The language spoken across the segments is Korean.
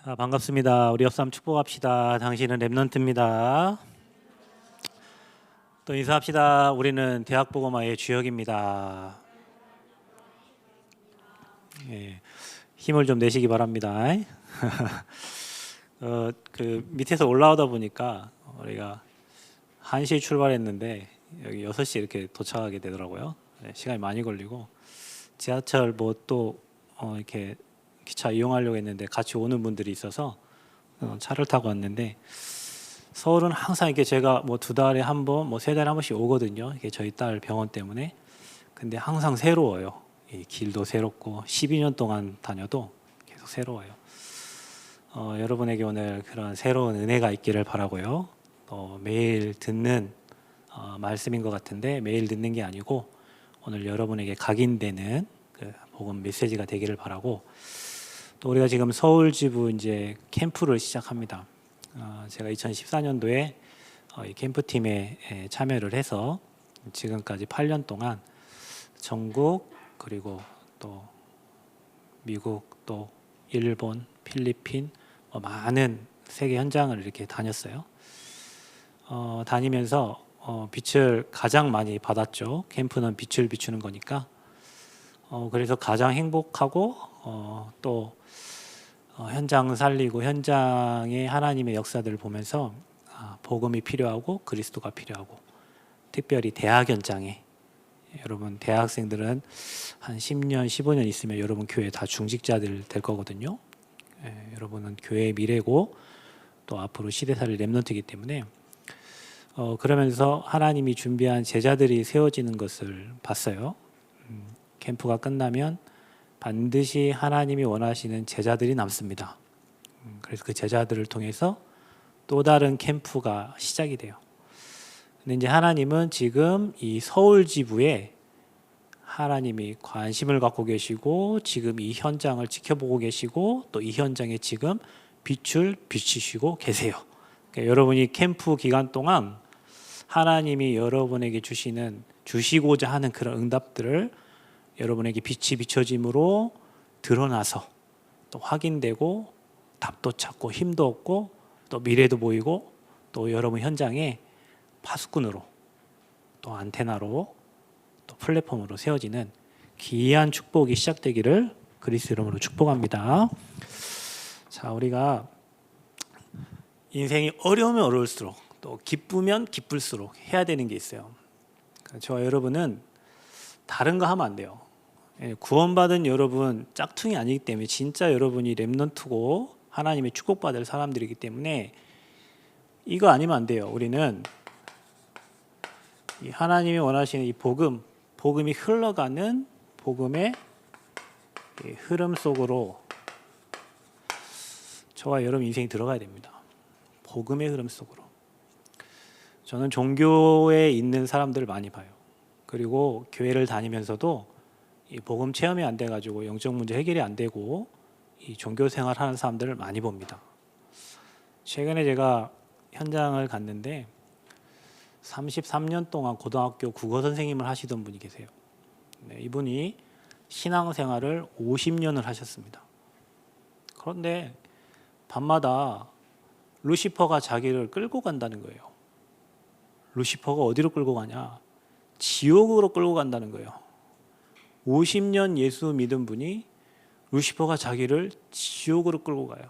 자, 반갑습니다. 우리 옆사람 축복합시다. 당신은 랩넌트입니다. 또 인사합시다. 우리는 대학복음화의 주역입니다. 예, 힘을 좀 내시기 바랍니다. 그 밑에서 올라오다 보니까 우리가 1시에 출발했는데 여기 6시 이렇게 도착하게 되더라고요. 시간이 많이 걸리고 지하철 또 이렇게 기차 이용하려고 했는데 같이 오는 분들이 있어서 차를 타고 왔는데, 서울은 항상 이렇게 제가 2달에 한 번, 3달에 한 번씩 오거든요. 이게 저희 딸 병원 때문에. 근데 항상 새로워요. 이 길도 새롭고 12년 동안 다녀도 계속 새로워요. 여러분에게 오늘 그런 새로운 은혜가 있기를 바라고요. 매일 듣는 말씀인 것 같은데 매일 듣는 게 아니고 오늘 여러분에게 각인되는 그 복음 메시지가 되기를 바라고, 또 우리가 지금 서울 지부 이제 캠프를 시작합니다. 제가 2014년도에 이 캠프팀에 참여를 해서 지금까지 8년 동안 전국, 그리고 또 미국, 또 일본, 필리핀 많은 세계 현장을 이렇게 다녔어요. 다니면서 빛을 가장 많이 받았죠. 캠프는 빛을 비추는 거니까. 그래서 가장 행복하고 또 현장 살리고 현장의 하나님의 역사들을 보면서 복음이 필요하고 그리스도가 필요하고, 특별히 대학 현장에, 여러분 대학생들은 한 10년 15년 있으면 여러분 교회 다 중직자들 될 거거든요. 여러분은 교회의 미래고 또 앞으로 시대살릴 랩넌트이기 때문에 그러면서 하나님이 준비한 제자들이 세워지는 것을 봤어요. 캠프가 끝나면 반드시 하나님이 원하시는 제자들이 남습니다. 그래서 그 제자들을 통해서 또 다른 캠프가 시작이 돼요. 근데 이제 하나님은 지금 이 서울 지부에 하나님이 관심을 갖고 계시고 지금 이 현장을 지켜보고 계시고 또 이 현장에 지금 빛을 비추시고 계세요. 그러니까 여러분이 캠프 기간 동안 하나님이 여러분에게 주시고자 하는 그런 응답들을 여러분에게 빛이 비춰짐으로 드러나서 또 확인되고 답도 찾고 힘도 얻고 또 미래도 보이고, 또 여러분 현장에 파수꾼으로 또 안테나로 또 플랫폼으로 세워지는 귀한 축복이 시작되기를 그리스도 이름으로 축복합니다. 자, 우리가 인생이 어려우면 어려울수록 또 기쁘면 기쁠수록 해야 되는 게 있어요. 저와 여러분은 다른 거 하면 안 돼요. 구원받은 여러분 짝퉁이 아니기 때문에 진짜 여러분이 렘넌트고 하나님의 축복받을 사람들이기 때문에 이거 아니면 안 돼요. 우리는 이 하나님이 원하시는 이 복음이 흘러가는 복음의 흐름 속으로 저와 여러분 인생이 들어가야 됩니다. 복음의 흐름 속으로. 저는 종교에 있는 사람들을 많이 봐요. 그리고 교회를 다니면서도 이 복음 체험이 안 돼가지고 영적 문제 해결이 안 되고 이 종교 생활하는 사람들을 많이 봅니다. 최근에 제가 현장을 갔는데 33년 동안 고등학교 국어 선생님을 하시던 분이 계세요. 이분이 신앙생활을 50년을 하셨습니다. 그런데 밤마다 루시퍼가 자기를 끌고 간다는 거예요. 루시퍼가 어디로 끌고 가냐? 지옥으로 끌고 간다는 거예요. 50년 예수 믿은 분이 루시퍼가 자기를 지옥으로 끌고 가요.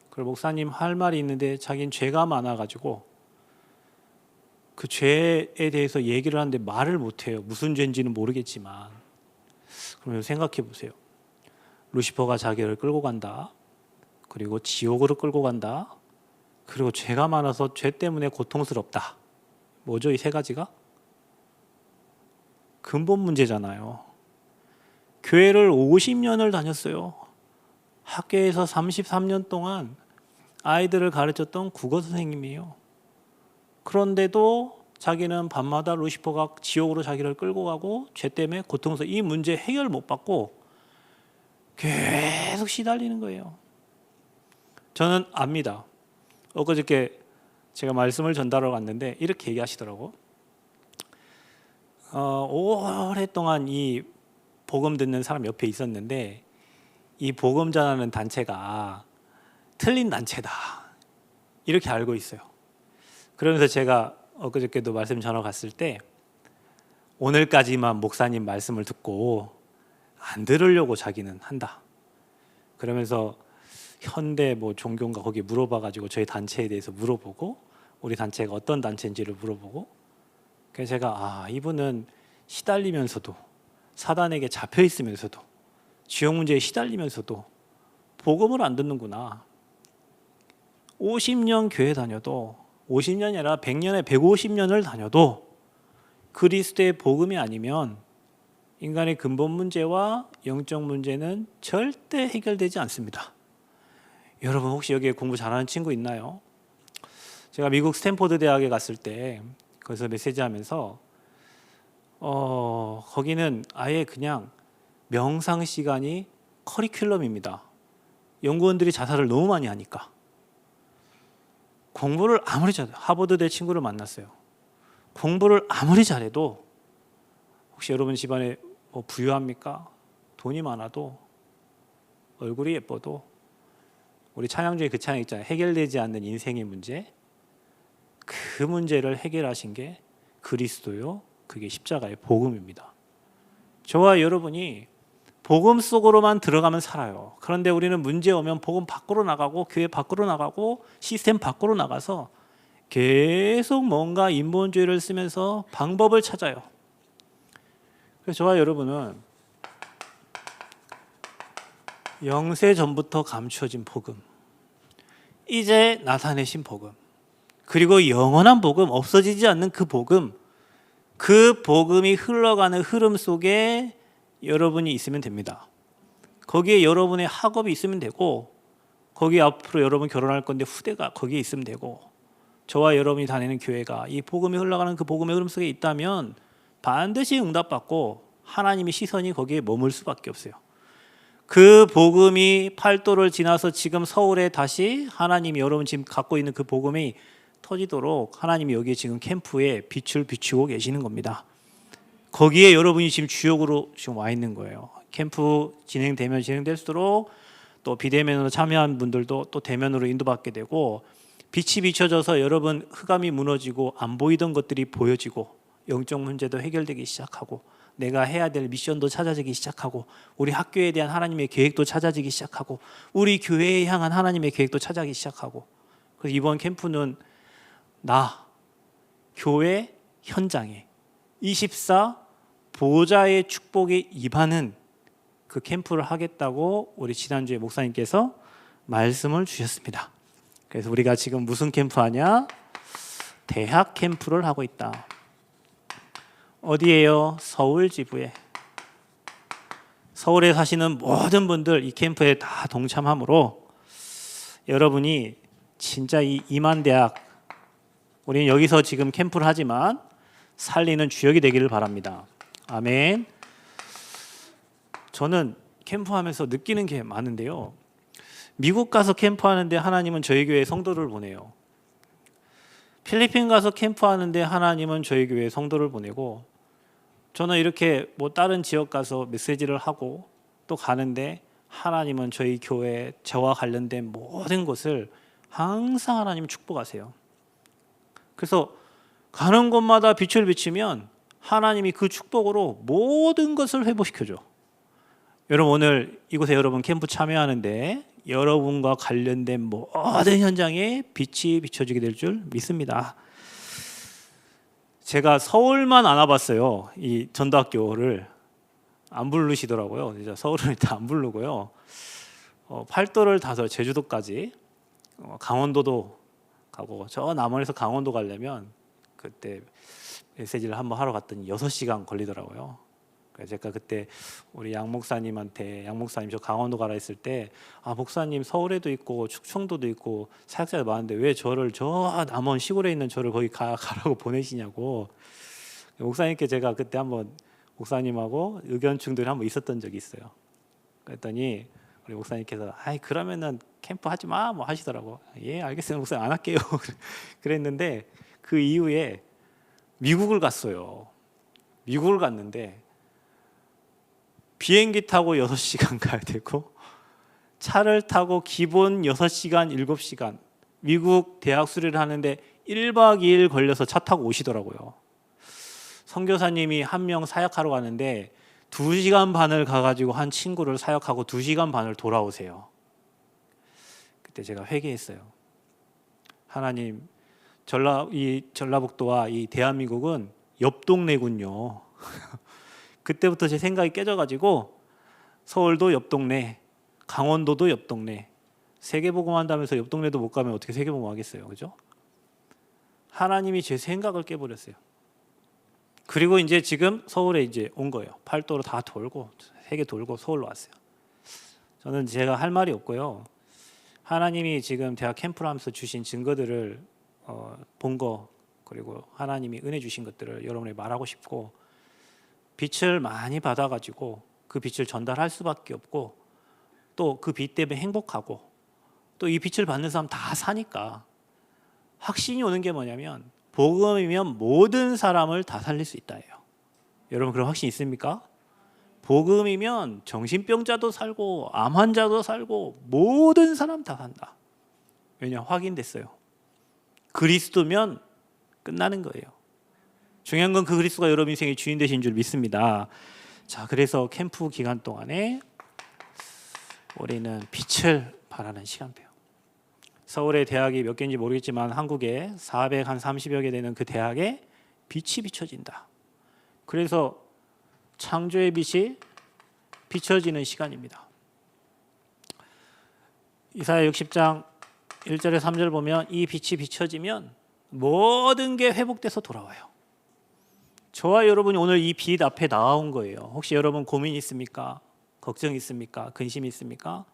그리고 목사님 할 말이 있는데 자기는 죄가 많아가지고 그 죄에 대해서 얘기를 하는데 말을 못해요. 무슨 죄인지는 모르겠지만. 그러면 생각해 보세요. 루시퍼가 자기를 끌고 간다. 그리고 지옥으로 끌고 간다. 그리고 죄가 많아서 죄 때문에 고통스럽다. 뭐죠, 이 세 가지가? 근본 문제잖아요. 교회를 50년을 다녔어요. 학교에서 33년 동안 아이들을 가르쳤던 국어 선생님이에요. 그런데도 자기는 밤마다 루시퍼가 지옥으로 자기를 끌고 가고 죄 때문에 고통스러워, 이 문제 해결 못 받고 계속 시달리는 거예요. 저는 압니다. 엊그저께 제가 말씀을 전달하러 갔는데 이렇게 얘기하시더라고. 오랫동안 이 복음 듣는 사람 옆에 있었는데 이 복음 전하는 단체가 틀린 단체다 이렇게 알고 있어요. 그러면서 제가 엊그저께도 말씀 전화 갔을 때 오늘까지만 목사님 말씀을 듣고 안 들으려고 자기는 한다. 그러면서 현대 뭐 종교인가 거기 물어봐가지고 저희 단체에 대해서 물어보고 우리 단체가 어떤 단체인지를 물어보고 그래서 제가 이분은 시달리면서도 사단에게 잡혀 있으면서도 지역 문제에 시달리면서도 복음을 안 듣는구나. 50년 교회 다녀도 50년이 아니라 100년에 150년을 다녀도 그리스도의 복음이 아니면 인간의 근본 문제와 영적 문제는 절대 해결되지 않습니다. 여러분 혹시 여기에 공부 잘하는 친구 있나요? 제가 미국 스탠포드 대학에 갔을 때 거기서 메시지하면서 거기는 아예 그냥 명상 시간이 커리큘럼입니다. 연구원들이 자살을 너무 많이 하니까 공부를 아무리 잘해도 하버드대 친구를 만났어요. 공부를 아무리 잘해도 혹시 여러분 집안에 뭐 부유합니까? 돈이 많아도 얼굴이 예뻐도 우리 찬양 중에 그 찬양 있잖아요. 해결되지 않는 인생의 문제 그 문제를 해결하신 게 그리스도요. 그게 십자가의 복음입니다. 저와 여러분이 복음 속으로만 들어가면 살아요. 그런데 우리는 문제 오면 복음 밖으로 나가고 교회 밖으로 나가고 시스템 밖으로 나가서 계속 뭔가 인본주의를 쓰면서 방법을 찾아요. 그래서 저와 여러분은 영세 전부터 감추어진 복음, 이제 나타내신 복음, 그리고 영원한 복음, 없어지지 않는 그 복음, 그 복음이 흘러가는 흐름 속에 여러분이 있으면 됩니다. 거기에 여러분의 학업이 있으면 되고 거기에 앞으로 여러분 결혼할 건데 후대가 거기에 있으면 되고 저와 여러분이 다니는 교회가 이 복음이 흘러가는 그 복음의 흐름 속에 있다면 반드시 응답받고 하나님의 시선이 거기에 머물 수밖에 없어요. 그 복음이 팔도를 지나서 지금 서울에 다시 하나님이 여러분 지금 갖고 있는 그 복음이 터지도록 하나님이 여기에 지금 캠프에 빛을 비추고 계시는 겁니다. 거기에 여러분이 지금 주역으로 지금 와 있는 거예요. 캠프 진행되면 진행될수록 또 비대면으로 참여한 분들도 또 대면으로 인도받게 되고 빛이 비춰져서 여러분 흑암이 무너지고 안 보이던 것들이 보여지고 영적 문제도 해결되기 시작하고 내가 해야 될 미션도 찾아지기 시작하고 우리 학교에 대한 하나님의 계획도 찾아지기 시작하고 우리 교회에 향한 하나님의 계획도 찾아지기 시작하고 그래서 이번 캠프는 나 교회 현장에 24 보좌의 축복에 임하는 그 캠프를 하겠다고 우리 지난주에 목사님께서 말씀을 주셨습니다. 그래서 우리가 지금 무슨 캠프 하냐? 대학 캠프를 하고 있다. 어디예요? 서울 지부에. 서울에 사시는 모든 분들 이 캠프에 다 동참함으로 여러분이 진짜 이 이만대학 우리는 여기서 지금 캠프를 하지만 살리는 주역이 되기를 바랍니다. 아멘. 저는 캠프하면서 느끼는 게 많은데요. 미국 가서 캠프하는데 하나님은 저희 교회에 성도를 보내요. 필리핀 가서 캠프하는데 하나님은 저희 교회에 성도를 보내고 저는 이렇게 뭐 다른 지역 가서 메시지를 하고 또 가는데 하나님은 저희 교회 저와 관련된 모든 것을 항상 하나님 축복하세요. 그래서 가는 곳마다 빛을 비추면 하나님이 그 축복으로 모든 것을 회복시켜줘. 여러분 오늘 이곳에 여러분 캠프 참여하는데 여러분과 관련된 모든 현장에 빛이 비춰지게 될 줄 믿습니다. 제가 서울만 안 와봤어요. 이 전도학교를 안 부르시더라고요. 진짜 서울은 일단 안 부르고요. 팔도를 다서 제주도까지 강원도도 가고 저 남원에서 강원도 가려면 그때 메시지를 한번 하러 갔더니 6시간 걸리더라고요. 그래서 제가 그때 우리 양 목사님한테 양 목사님 저 강원도 가라 했을 때 목사님 서울에도 있고 충청도도 있고 사역자가 많은데 왜 저를 저 남원 시골에 있는 저를 거기 가라고 보내시냐고 목사님께 제가 그때 한번 목사님하고 의견 충돌이 한번 있었던 적이 있어요. 그랬더니 우리 목사님께서 그러면은 캠프 하지 마 뭐 하시더라고. 예 알겠어요 목사님 안 할게요. 그랬는데 그 이후에 미국을 갔어요. 미국을 갔는데 비행기 타고 6시간 가야 되고 차를 타고 기본 6시간, 7시간 미국 대학 수료를 하는데 1박 2일 걸려서 차 타고 오시더라고요. 선교사님이 한 명 사역하러 가는데 2시간 반을 가가지고 한 친구를 사역하고 2시간 반을 돌아오세요. 그때 제가 회개했어요. 하나님, 이 전라북도와 이 대한민국은 옆 동네군요. 그때부터 제 생각이 깨져가지고 서울도 옆 동네, 강원도도 옆 동네, 세계복음 한다면서 옆 동네도 못 가면 어떻게 세계복음 하겠어요, 그죠? 하나님이 제 생각을 깨버렸어요. 그리고 이제 지금 서울에 이제 온 거예요. 팔도로 다 돌고 세계 돌고 서울로 왔어요. 저는 제가 할 말이 없고요. 하나님이 지금 대학 캠프를 하면서 주신 증거들을 본 거, 그리고 하나님이 은혜 주신 것들을 여러분에게 말하고 싶고, 빛을 많이 받아가지고 그 빛을 전달할 수밖에 없고, 또 그 빛 때문에 행복하고, 또 이 빛을 받는 사람 다 사니까 확신이 오는 게 뭐냐면 복음이면 모든 사람을 다 살릴 수 있다예요. 여러분 그런 확신 있습니까? 복음이면 정신병자도 살고 암 환자도 살고 모든 사람 다 산다. 왜냐? 확인됐어요. 그리스도면 끝나는 거예요. 중요한 건 그 그리스도가 여러분 인생의 주인 되신 줄 믿습니다. 자, 그래서 캠프 기간 동안에 우리는 빛을 발하는 시간표요. 서울의 대학이 몇 개인지 모르겠지만 한국에 430여 개 되는 그 대학에 빛이 비춰진다. 그래서 창조의 빛이 비춰지는 시간입니다. 이사야 60장 1절에 3절 보면 이 빛이 비춰지면 모든 게 회복돼서 돌아와요. 저와 여러분이 오늘 이 빛 앞에 나온 거예요. 혹시 여러분 고민 있습니까? 걱정 있습니까? 근심 있습니까?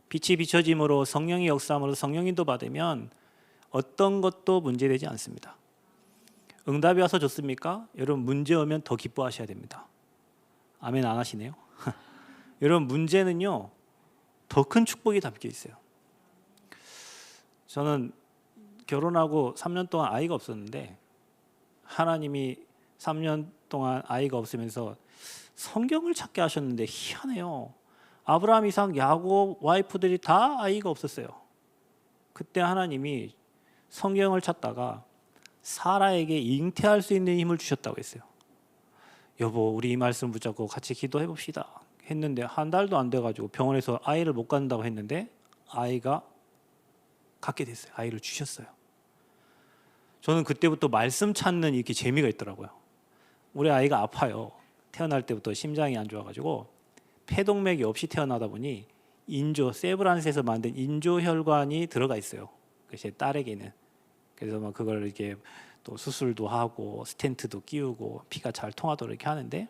빛이 비춰짐으로 성령의 역사함으로 성령인도 받으면 어떤 것도 문제되지 않습니다. 응답이 와서 좋습니까? 여러분 문제 오면 더 기뻐하셔야 됩니다. 아멘 안 하시네요. 여러분 문제는요 더 큰 축복이 담겨 있어요. 저는 결혼하고 3년 동안 아이가 없었는데 하나님이 3년 동안 아이가 없으면서 성경을 찾게 하셨는데 희한해요. 아브라함, 이삭, 야곱 와이프들이 다 아이가 없었어요. 그때 하나님이 성경을 찾다가 사라에게 잉태할 수 있는 힘을 주셨다고 했어요. 여보 우리 이 말씀 붙잡고 같이 기도해 봅시다 했는데 한 달도 안 돼가지고 병원에서 아이를 못 갖는다고 했는데 아이가 갖게 됐어요. 아이를 주셨어요. 저는 그때부터 말씀 찾는 이렇게 재미가 있더라고요. 우리 아이가 아파요. 태어날 때부터 심장이 안 좋아가지고 폐동맥이 없이 태어나다 보니 인조 세브란스에서 만든 인조 혈관이 들어가 있어요. 제 딸에게는. 그래서 막 그걸 이렇게 또 수술도 하고 스텐트도 끼우고 피가 잘 통하도록 이렇게 하는데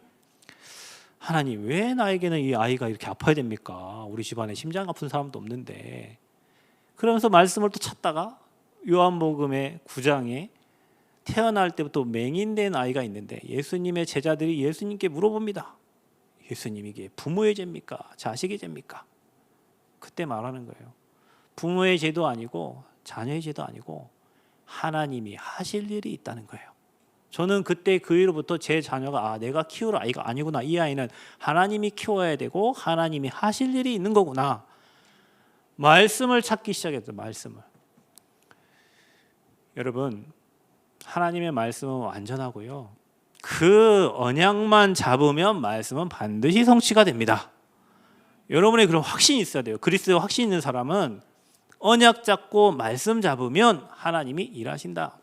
하나님 왜 나에게는 이 아이가 이렇게 아파야 됩니까? 우리 집안에 심장 아픈 사람도 없는데. 그러면서 말씀을 또 찾다가 요한복음의 9장에 태어날 때부터 맹인된 아이가 있는데 예수님의 제자들이 예수님께 물어봅니다. 예수님 이게 부모의 죄입니까? 자식의 죄입니까? 그때 말하는 거예요. 부모의 죄도 아니고 자녀의 죄도 아니고 하나님이 하실 일이 있다는 거예요. 저는 그때 그 이후로부터 제 자녀가 내가 키울 아이가 아니구나. 이 아이는 하나님이 키워야 되고 하나님이 하실 일이 있는 거구나. 말씀을 찾기 시작했어요. 말씀을. 여러분 하나님의 말씀은 완전하고요. 그 언약만 잡으면 말씀은 반드시 성취가 됩니다. 여러분의 그런 확신이 있어야 돼요. 그리스도에 확신 있는 사람은 언약 잡고 말씀 잡으면 하나님이 일하신다.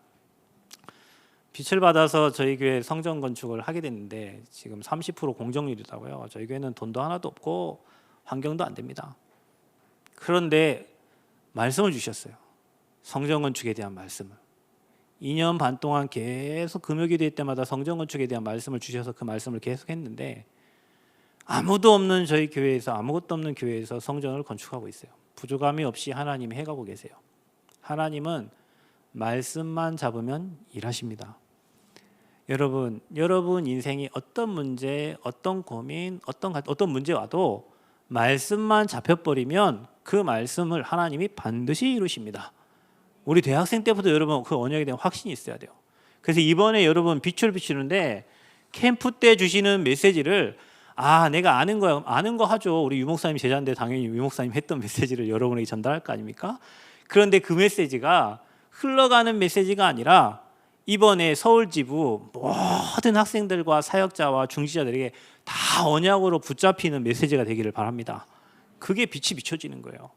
빛을 받아서 저희 교회 성전 건축을 하게 됐는데 지금 30% 공정률이라고요. 저희 교회는 돈도 하나도 없고 환경도 안 됩니다. 그런데 말씀을 주셨어요. 성전 건축에 대한 말씀을. 2년 반 동안 계속 금요기도회 때마다 성전 건축에 대한 말씀을 주셔서 그 말씀을 계속 했는데 아무도 없는 저희 교회에서 아무것도 없는 교회에서 성전을 건축하고 있어요. 부족함이 없이 하나님이 해가고 계세요. 하나님은 말씀만 잡으면 일하십니다. 여러분 인생이 어떤 문제, 어떤 고민, 어떤 문제 와도 말씀만 잡혀버리면 그 말씀을 하나님이 반드시 이루십니다. 우리 대학생 때부터 여러분 그 언약에 대한 확신이 있어야 돼요. 그래서 이번에 여러분 빛을 비추는데 캠프 때 주시는 메시지를 내가 아는 거 하죠. 우리 유목사님 제자인데 당연히 유목사님 했던 메시지를 여러분에게 전달할 거 아닙니까? 그런데 그 메시지가 흘러가는 메시지가 아니라 이번에 서울지부 모든 학생들과 사역자와 중지자들에게 다 언약으로 붙잡히는 메시지가 되기를 바랍니다. 그게 빛이 비춰지는 거예요.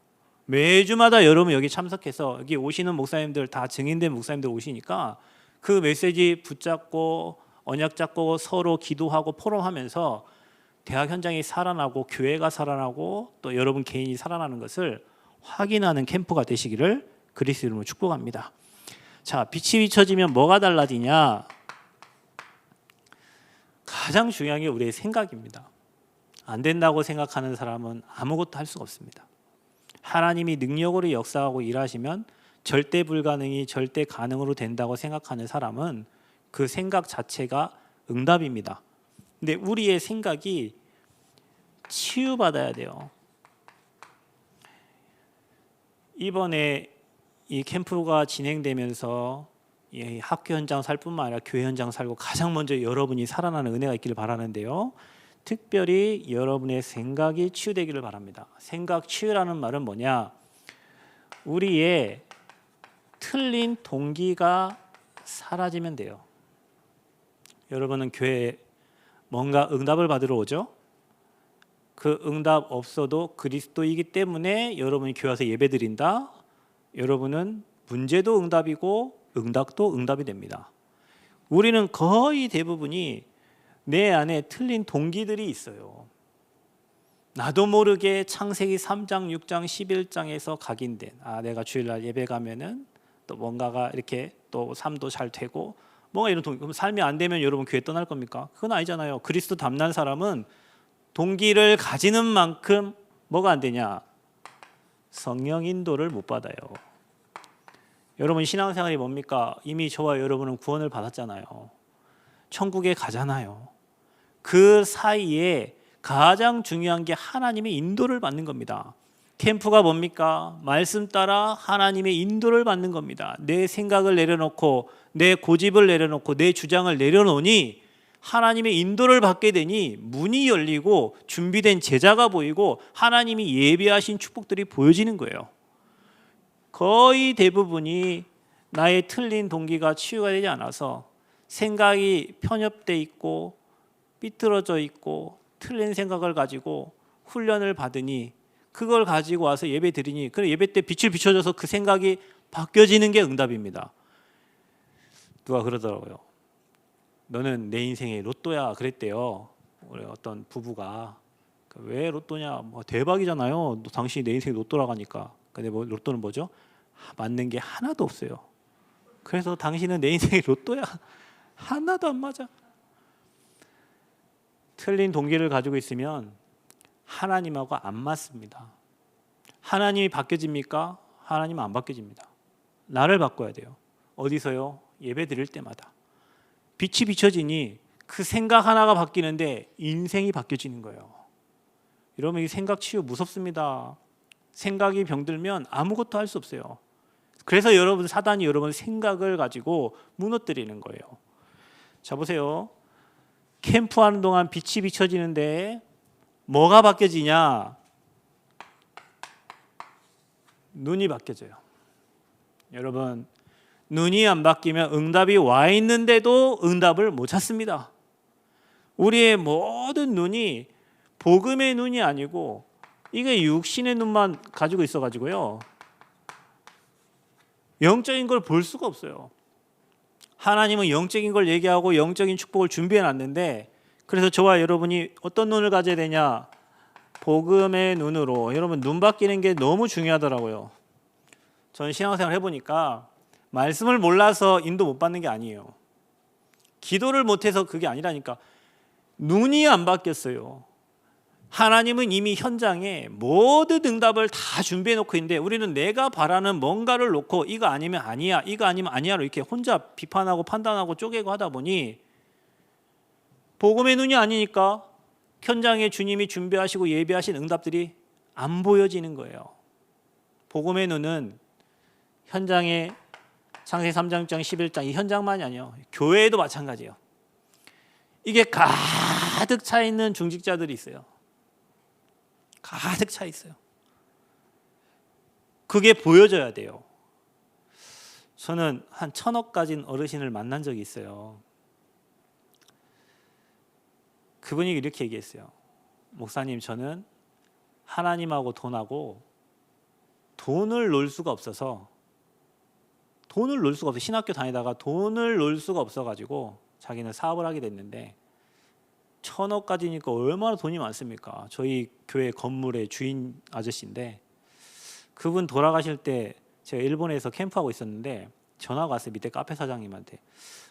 매주마다 여러분 여기 참석해서 여기 오시는 목사님들 다 증인된 목사님들 오시니까 그 메시지 붙잡고 언약 잡고 서로 기도하고 포럼하면서 대학 현장이 살아나고 교회가 살아나고 또 여러분 개인이 살아나는 것을 확인하는 캠프가 되시기를 그리스도 이름으로 축복합니다. 자, 빛이 비춰지면 뭐가 달라지냐? 가장 중요한 게 우리의 생각입니다. 안 된다고 생각하는 사람은 아무것도 할 수가 없습니다. 하나님이 능력으로 역사하고 일하시면 절대 불가능이 절대 가능으로 된다고 생각하는 사람은 그 생각 자체가 응답입니다. 근데 우리의 생각이 치유받아야 돼요. 이번에 이 캠프가 진행되면서 이 학교 현장 살 뿐만 아니라 교회 현장 살고 가장 먼저 여러분이 살아나는 은혜가 있기를 바라는데요. 특별히 여러분의 생각이 치유되기를 바랍니다. 생각 치유라는 말은 뭐냐? 우리의 틀린 동기가 사라지면 돼요. 여러분은 교회에 뭔가 응답을 받으러 오죠? 그 응답 없어도 그리스도이기 때문에 여러분이 교회 와서 예배드린다? 여러분은 문제도 응답이고 응답도 응답이 됩니다. 우리는 거의 대부분이 내 안에 틀린 동기들이 있어요. 나도 모르게 창세기 3장, 6장, 11장에서 각인된 내가 주일날 예배 가면은 또 뭔가가 이렇게 또 삶도 잘 되고 뭔가 이런 동기. 그럼 삶이 안 되면 여러분 교회 떠날 겁니까? 그건 아니잖아요. 그리스도 닮는 사람은 동기를 가지는 만큼 뭐가 안 되냐? 성령 인도를 못 받아요. 여러분 신앙생활이 뭡니까? 이미 저와 여러분은 구원을 받았잖아요. 천국에 가잖아요. 그 사이에 가장 중요한 게 하나님의 인도를 받는 겁니다. 캠프가 뭡니까? 말씀 따라 하나님의 인도를 받는 겁니다. 내 생각을 내려놓고 내 고집을 내려놓고 내 주장을 내려놓으니 하나님의 인도를 받게 되니 문이 열리고 준비된 제자가 보이고 하나님이 예비하신 축복들이 보여지는 거예요. 거의 대부분이 나의 틀린 동기가 치유가 되지 않아서 생각이 편협돼 있고 삐뚤어져 있고 틀린 생각을 가지고 훈련을 받으니 그걸 가지고 와서 예배 드리니 그래 예배 때 빛을 비춰줘서 그 생각이 바뀌어지는 게 응답입니다. 누가 그러더라고요. 너는 내 인생의 로또야 그랬대요. 우리 어떤 부부가 왜 로또냐? 뭐 대박이잖아요. 당신이 내 인생의 로또라고 하니까. 근데 뭐 로또는 뭐죠? 맞는 게 하나도 없어요. 그래서 당신은 내 인생의 로또야. 하나도 안 맞아. 틀린 동기를 가지고 있으면 하나님하고 안 맞습니다. 하나님이 바뀌어집니까? 하나님은 안 바뀌어집니다. 나를 바꿔야 돼요. 어디서요? 예배 드릴 때마다. 빛이 비춰지니 그 생각 하나가 바뀌는데 인생이 바뀌어지는 거예요. 여러분 이 생각 치유 무섭습니다. 생각이 병들면 아무것도 할 수 없어요. 그래서 사단이 여러분 생각을 가지고 무너뜨리는 거예요. 자 보세요. 캠프하는 동안 빛이 비춰지는데 뭐가 바뀌어지냐? 눈이 바뀌어져요. 여러분 눈이 안 바뀌면 응답이 와 있는데도 응답을 못 찾습니다. 우리의 모든 눈이 복음의 눈이 아니고 이게 육신의 눈만 가지고 있어가지고요. 영적인 걸 볼 수가 없어요. 하나님은 영적인 걸 얘기하고 영적인 축복을 준비해 놨는데 그래서 저와 여러분이 어떤 눈을 가져야 되냐? 복음의 눈으로. 여러분 눈 바뀌는 게 너무 중요하더라고요. 저는 신앙생활 해보니까 말씀을 몰라서 인도 못 받는 게 아니에요. 기도를 못해서 그게 아니라니까. 눈이 안 바뀌었어요. 하나님은 이미 현장에 모든 응답을 다 준비해 놓고 있는데 우리는 내가 바라는 뭔가를 놓고 이거 아니면 아니야, 이거 아니면 아니야로 이렇게 혼자 비판하고 판단하고 쪼개고 하다 보니 복음의 눈이 아니니까 현장에 주님이 준비하시고 예비하신 응답들이 안 보여지는 거예요. 복음의 눈은 현장에 창세기 3장, 6장, 11장 이 현장만이 아니에요. 교회에도 마찬가지예요. 이게 가득 차 있는 중직자들이 있어요. 가득 차 있어요. 그게 보여져야 돼요. 저는 한 1,000억 가진 어르신을 만난 적이 있어요. 그분이 이렇게 얘기했어요. 목사님, 저는 하나님하고 돈하고 돈을 놓을 수가 없어서 신학교 다니다가 돈을 놓을 수가 없어가지고 자기는 사업을 하게 됐는데 1,000억 가지니까 얼마나 돈이 많습니까? 저희 교회 건물의 주인 아저씨인데 그분 돌아가실 때 제가 일본에서 캠프하고 있었는데 전화가 왔어요. 밑에 카페 사장님한테.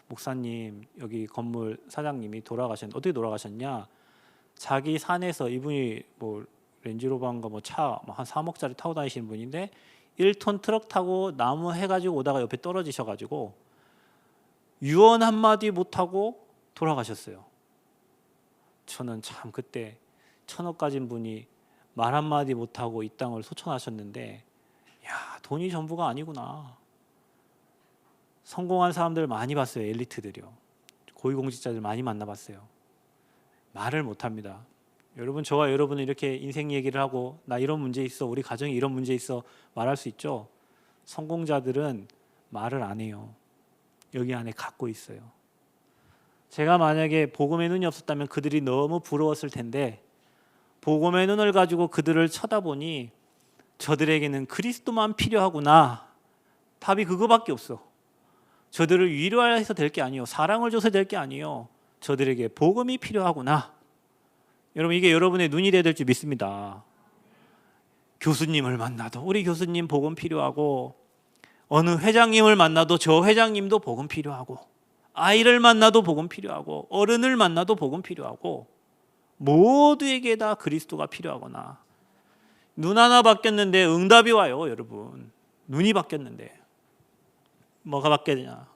목사님, 여기 건물 사장님이 돌아가셨는데 어떻게 돌아가셨냐? 자기 산에서 이분이 뭐 렌지로버인가 뭐 차 한 3억짜리 타고 다니시는 분인데 1톤 트럭 타고 나무 해가지고 오다가 옆에 떨어지셔가지고 유언 한마디 못하고 돌아가셨어요. 저는 참 그때 1,000억 가진 분이 말 한마디 못하고 이 땅을 소천하셨는데 야, 돈이 전부가 아니구나. 성공한 사람들 많이 봤어요. 엘리트들이요. 고위공직자들 많이 만나봤어요. 말을 못합니다. 여러분, 저와 여러분은 이렇게 인생 얘기를 하고 나 이런 문제 있어, 우리 가정에 이런 문제 있어 말할 수 있죠. 성공자들은 말을 안 해요. 여기 안에 갖고 있어요. 제가 만약에 복음의 눈이 없었다면 그들이 너무 부러웠을 텐데 복음의 눈을 가지고 그들을 쳐다보니 저들에게는 그리스도만 필요하구나. 답이 그거밖에 없어. 저들을 위로해서 될 게 아니에요. 사랑을 줘서 될 게 아니에요. 저들에게 복음이 필요하구나. 여러분, 이게 여러분의 눈이 되어야 될 줄 믿습니다. 교수님을 만나도 우리 교수님 복음 필요하고, 어느 회장님을 만나도 저 회장님도 복음 필요하고, 아이를 만나도 복음 필요하고, 어른을 만나도 복음 필요하고, 모두에게 다 그리스도가 필요하거나. 눈 하나 바뀌었는데 응답이 와요. 여러분, 눈이 바뀌었는데 뭐가 바뀌었냐?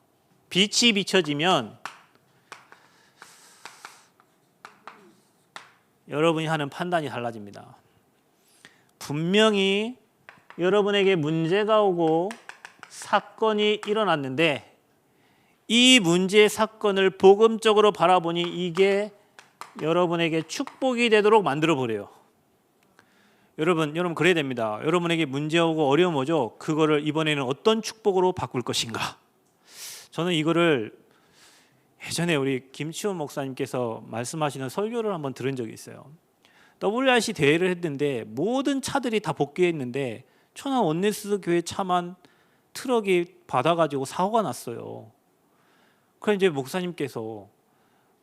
빛이 비춰지면 여러분이 하는 판단이 달라집니다. 분명히 여러분에게 문제가 오고 사건이 일어났는데 이 문제 사건을 복음적으로 바라보니 이게 여러분에게 축복이 되도록 만들어 버려요. 여러분 그래야 됩니다. 여러분에게 문제 오고 어려움 오죠. 그거를 이번에는 어떤 축복으로 바꿀 것인가? 저는 이거를 예전에 우리 김치원 목사님께서 말씀하시는 설교를 한번 들은 적이 있어요. WRC 대회를 했는데 모든 차들이 다 복귀했는데 천안 원네스 교회 차만 트럭이 받아가지고 사고가 났어요. 그래서 이제 목사님께서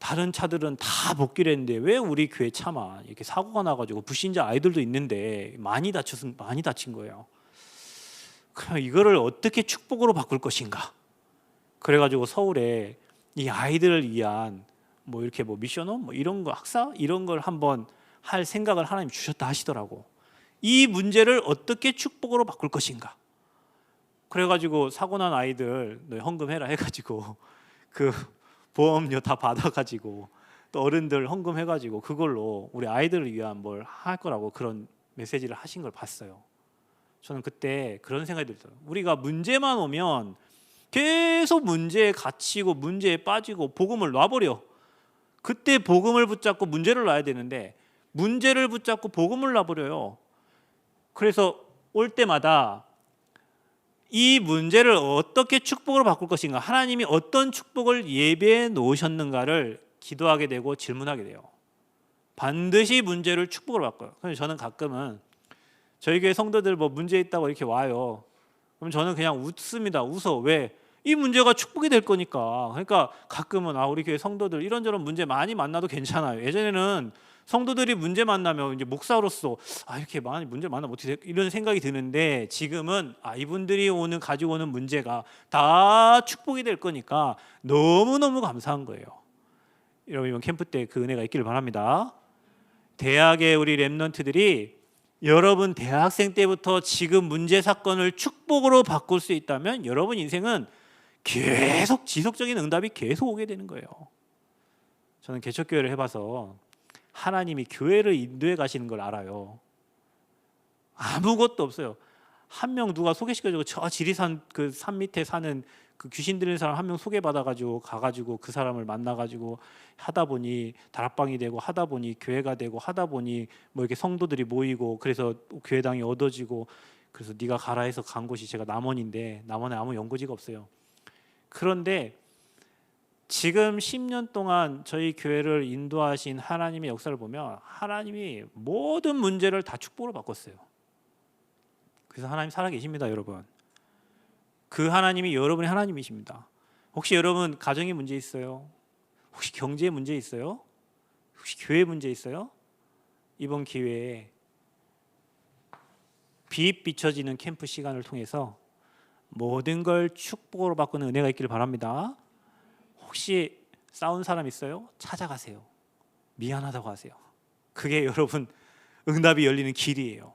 다른 차들은 다 복귀를 했는데 왜 우리 교회 차만 이렇게 사고가 나가지고 불신자 아이들도 있는데 많이 다친 거예요. 그럼 이거를 어떻게 축복으로 바꿀 것인가? 그래가지고 서울에 이 아이들을 위한 뭐 이렇게 뭐 미션홈 뭐 이런 거 학사 이런 걸 한번 할 생각을 하나님 주셨다 하시더라고. 이 문제를 어떻게 축복으로 바꿀 것인가? 그래가지고 사고 난 아이들 너 헌금해라 해가지고 그 보험료 다 받아가지고 또 어른들 헌금해가지고 그걸로 우리 아이들을 위한 뭘 할 거라고 그런 메시지를 하신 걸 봤어요. 저는 그때 그런 생각이 들어요. 우리가 문제만 오면 계속 문제에 갇히고 문제에 빠지고 복음을 놔버려. 그때 복음을 붙잡고 문제를 놔야 되는데 문제를 붙잡고 복음을 놔버려요. 그래서 올 때마다 이 문제를 어떻게 축복으로 바꿀 것인가, 하나님이 어떤 축복을 예배해 놓으셨는가를 기도하게 되고 질문하게 돼요. 반드시 문제를 축복으로 바꿔요. 그래서 저는 가끔은 저희 교회 성도들 뭐 문제 있다고 이렇게 와요. 그럼 저는 그냥 웃습니다. 웃어. 왜? 이 문제가 축복이 될 거니까. 그러니까 가끔은 우리 교회 성도들 이런저런 문제 많이 만나도 괜찮아요. 예전에는 성도들이 문제 만나면 이제 목사로서 이렇게 많이 문제 만나면 어떻게 돼? 이런 생각이 드는데 지금은 이분들이 가지고 오는 문제가 다 축복이 될 거니까 너무너무 감사한 거예요. 여러분 이번 캠프 때 그 은혜가 있기를 바랍니다. 대학의 우리 렘넌트들이 여러분 대학생 때부터 지금 문제 사건을 축복으로 바꿀 수 있다면 여러분 인생은 계속 지속적인 응답이 계속 오게 되는 거예요. 저는 개척교회를 해봐서 하나님이 교회를 인도해 가시는 걸 알아요. 아무것도 없어요. 한 명 누가 소개시켜주고 저 지리산 그 산 밑에 사는 그 귀신 들린 사람 한 명 소개받아가지고 가가지고 그 사람을 만나가지고 하다 보니 다락방이 되고 하다 보니 교회가 되고 하다 보니 뭐 이렇게 성도들이 모이고 그래서 교회당이 얻어지고 그래서 네가 가라 해서 간 곳이 제가 남원인데 남원에 아무 연고지가 없어요. 그런데 지금 10년 동안 저희 교회를 인도하신 하나님의 역사를 보면 하나님이 모든 문제를 다 축복으로 바꿨어요. 그래서 하나님 살아계십니다, 여러분. 그 하나님이 여러분의 하나님이십니다. 혹시 여러분 가정에 문제 있어요? 혹시 경제에 문제 있어요? 혹시 교회 문제 있어요? 이번 기회에 빛 비춰지는 캠프 시간을 통해서 모든 걸 축복으로 바꾸는 은혜가 있기를 바랍니다. 혹시 싸운 사람 있어요? 찾아가세요. 미안하다고 하세요. 그게 여러분 응답이 열리는 길이에요.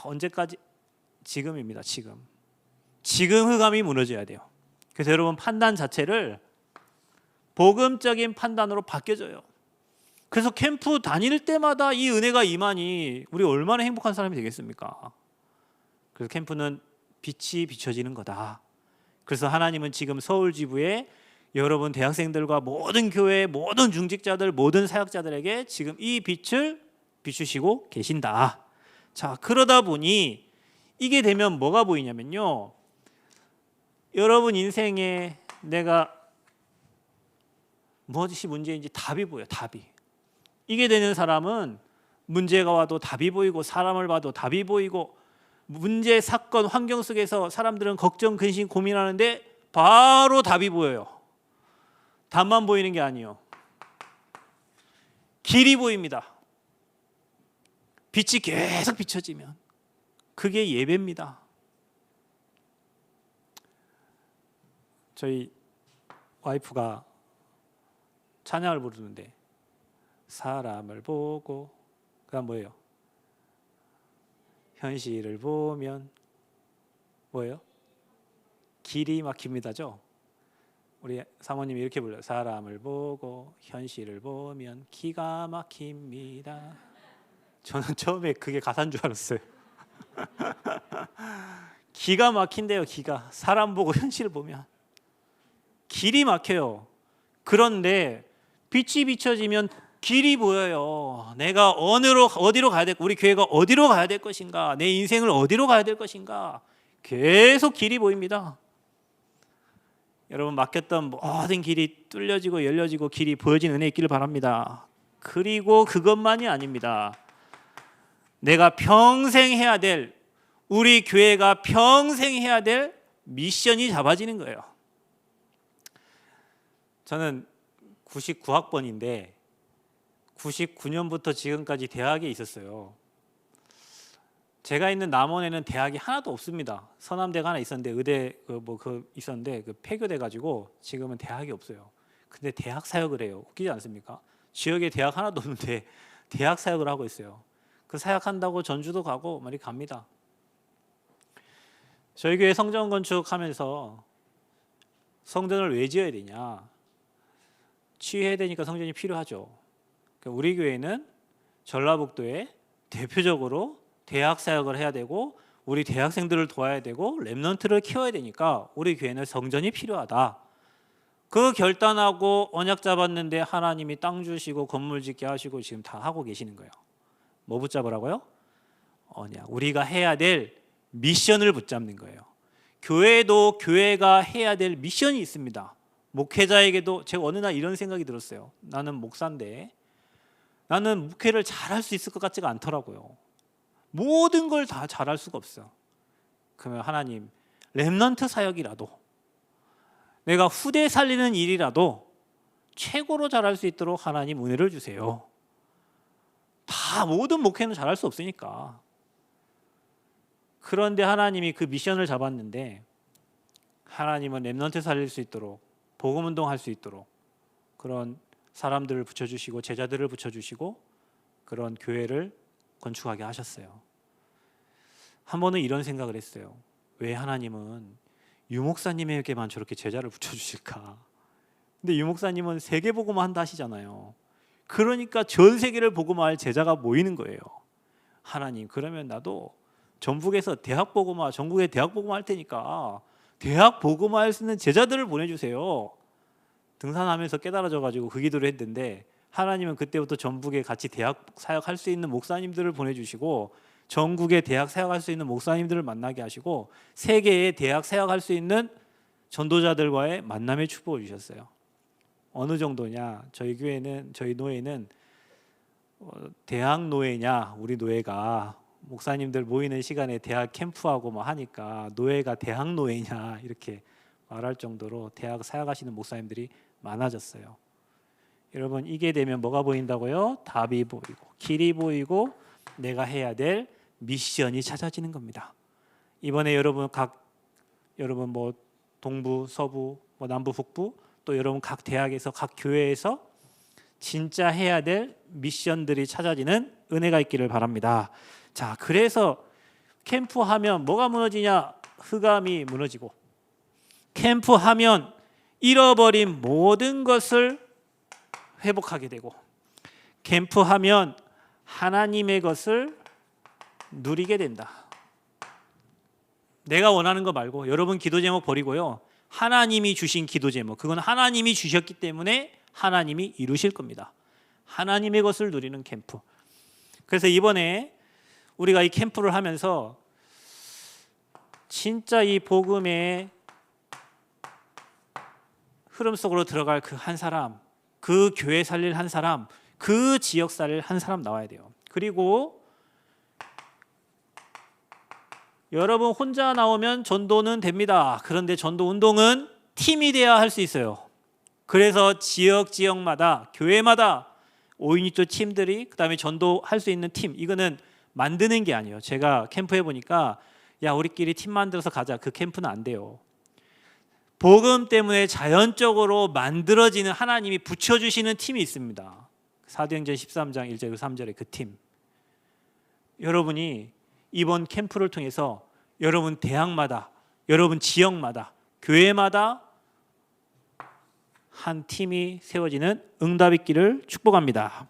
언제까지? 지금입니다. 지금 흑암이 무너져야 돼요. 그래서 여러분 판단 자체를 복음적인 판단으로 바뀌어져요. 그래서 캠프 다닐 때마다 이 은혜가 임하니 우리 얼마나 행복한 사람이 되겠습니까? 그래서 캠프는 빛이 비춰지는 거다. 그래서 하나님은 지금 서울지부에 여러분 대학생들과 모든 교회, 모든 중직자들, 모든 사역자들에게 지금 이 빛을 비추시고 계신다. 자, 그러다 보니 이게 되면 뭐가 보이냐면요, 여러분 인생에 내가 무엇이 문제인지 답이 보여요. 답이. 이게 되는 사람은 문제가 와도 답이 보이고 사람을 봐도 답이 보이고 문제, 사건, 환경 속에서 사람들은 걱정, 근심, 고민하는데 바로 답이 보여요. 답만 보이는 게 아니에요. 길이 보입니다. 빛이 계속 비춰지면 그게 예배입니다. 저희 와이프가 찬양을 부르는데 사람을 보고 그다음 뭐예요? 현실을 보면 뭐예요? 길이 막힙니다죠. 우리 사모님이 이렇게 불러요. 사람을 보고 현실을 보면 기가 막힙니다. 저는 처음에 그게 가사인 줄 알았어요. 기가 막힌대요. 기가. 사람 보고 현실을 보면 길이 막혀요. 그런데 빛이 비춰지면 길이 보여요. 내가 어디로 가야 될, 우리 교회가 어디로 가야 될 것인가, 내 인생을 어디로 가야 될 것인가, 계속 길이 보입니다. 여러분 막혔던 모든 길이 뚫려지고 열려지고 길이 보여진 은혜 있기를 바랍니다. 그리고 그것만이 아닙니다. 내가 평생 해야 될, 우리 교회가 평생 해야 될 미션이 잡아지는 거예요. 저는 99학번인데 99년부터 지금까지 대학에 있었어요. 제가 있는 남원에는 대학이 하나도 없습니다. 서남대가 하나 있었는데 의대 있었는데 폐교돼 가지고 지금은 대학이 없어요. 근데 대학 사역을 해요. 웃기지 않습니까? 지역에 대학 하나도 없는데 대학 사역을 하고 있어요. 그 사역한다고 전주도 가고 많이 갑니다. 저희 교회 성전 건축하면서 성전을 왜 지어야 되냐? 취해야 되니까 성전이 필요하죠. 우리 교회는 전라북도에 대표적으로 대학 사역을 해야 되고 우리 대학생들을 도와야 되고 렘넌트를 키워야 되니까 우리 교회는 성전이 필요하다. 그 결단하고 언약 잡았는데 하나님이 땅 주시고 건물 짓게 하시고 지금 다 하고 계시는 거예요. 뭐 붙잡으라고요? 언약. 우리가 해야 될 미션을 붙잡는 거예요. 교회도 교회가 해야 될 미션이 있습니다. 목회자에게도 제가 어느 날 이런 생각이 들었어요. 나는 목사인데 나는 목회를 잘할 수 있을 것 같지가 않더라고요. 모든 걸 다 잘할 수가 없어요. 그러면 하나님, 렘넌트 사역이라도 내가 후대 살리는 일이라도 최고로 잘할 수 있도록 하나님 은혜를 주세요. 다 모든 목회는 잘할 수 없으니까. 그런데 하나님이 그 미션을 잡았는데 하나님은 렘넌트 살릴 수 있도록 복음 운동할 수 있도록 그런 사람들을 붙여주시고 제자들을 붙여주시고 그런 교회를 건축하게 하셨어요. 한 번은 이런 생각을 했어요. 왜 하나님은 유목사님에게만 저렇게 제자를 붙여주실까? 근데 유목사님은 세계 복음화 한다 하시잖아요. 그러니까 전 세계를 복음화할 제자가 모이는 거예요. 하나님, 그러면 나도 전북에서 대학 복음화, 전국에 대학 복음화 할 테니까 대학 복음화 할 수 있는 제자들을 보내주세요. 등산하면서 깨달아져 가지고 그 기도를 했는데 하나님은 그때부터 전북에 같이 대학 사역할 수 있는 목사님들을 보내주시고 전국에 대학 사역할 수 있는 목사님들을 만나게 하시고 세계에 대학 사역할 수 있는 전도자들과의 만남의 축복을 주셨어요. 어느 정도냐? 저희 교회는, 저희 노예는 대학 노예냐? 우리 노예가 목사님들 모이는 시간에 대학 캠프하고 뭐 하니까 노예가 대학 노예냐 이렇게 말할 정도로 대학 사역하시는 목사님들이 많아졌어요. 여러분, 이게 되면 뭐가 보인다고요? 답이 보이고 길이 보이고 내가 해야 될 미션이 찾아지는 겁니다. 이번에 여러분 뭐 동부, 서부, 뭐 남부, 북부 또 여러분 각 대학에서 각 교회에서 진짜 해야 될 미션들이 찾아지는 은혜가 있기를 바랍니다. 자, 그래서 캠프하면 뭐가 무너지냐? 흑암이 무너지고 캠프하면 잃어버린 모든 것을 회복하게 되고 캠프하면 하나님의 것을 누리게 된다. 내가 원하는 거 말고 여러분 기도 제목 버리고요. 하나님이 주신 기도 제목, 그건 하나님이 주셨기 때문에 하나님이 이루실 겁니다. 하나님의 것을 누리는 캠프. 그래서 이번에 우리가 이 캠프를 하면서 진짜 이 복음의 흐름 속으로 들어갈 그 한 사람, 그 교회 살릴 한 사람, 그 지역 살릴 한 사람 나와야 돼요. 그리고 여러분 혼자 나오면 전도는 됩니다. 그런데 전도 운동은 팀이 돼야 할 수 있어요. 그래서 지역마다 교회마다 5인 1조 팀들이 그다음에 전도할 수 있는 팀, 이거는 만드는 게 아니에요. 제가 캠프 해보니까 야 우리끼리 팀 만들어서 가자, 그 캠프는 안 돼요. 복음 때문에 자연적으로 만들어지는 하나님이 붙여주시는 팀이 있습니다. 사도행전 13장 1절 3절의 그 팀. 여러분이 이번 캠프를 통해서 여러분 대학마다, 여러분 지역마다, 교회마다 한 팀이 세워지는 응답 있기를 축복합니다.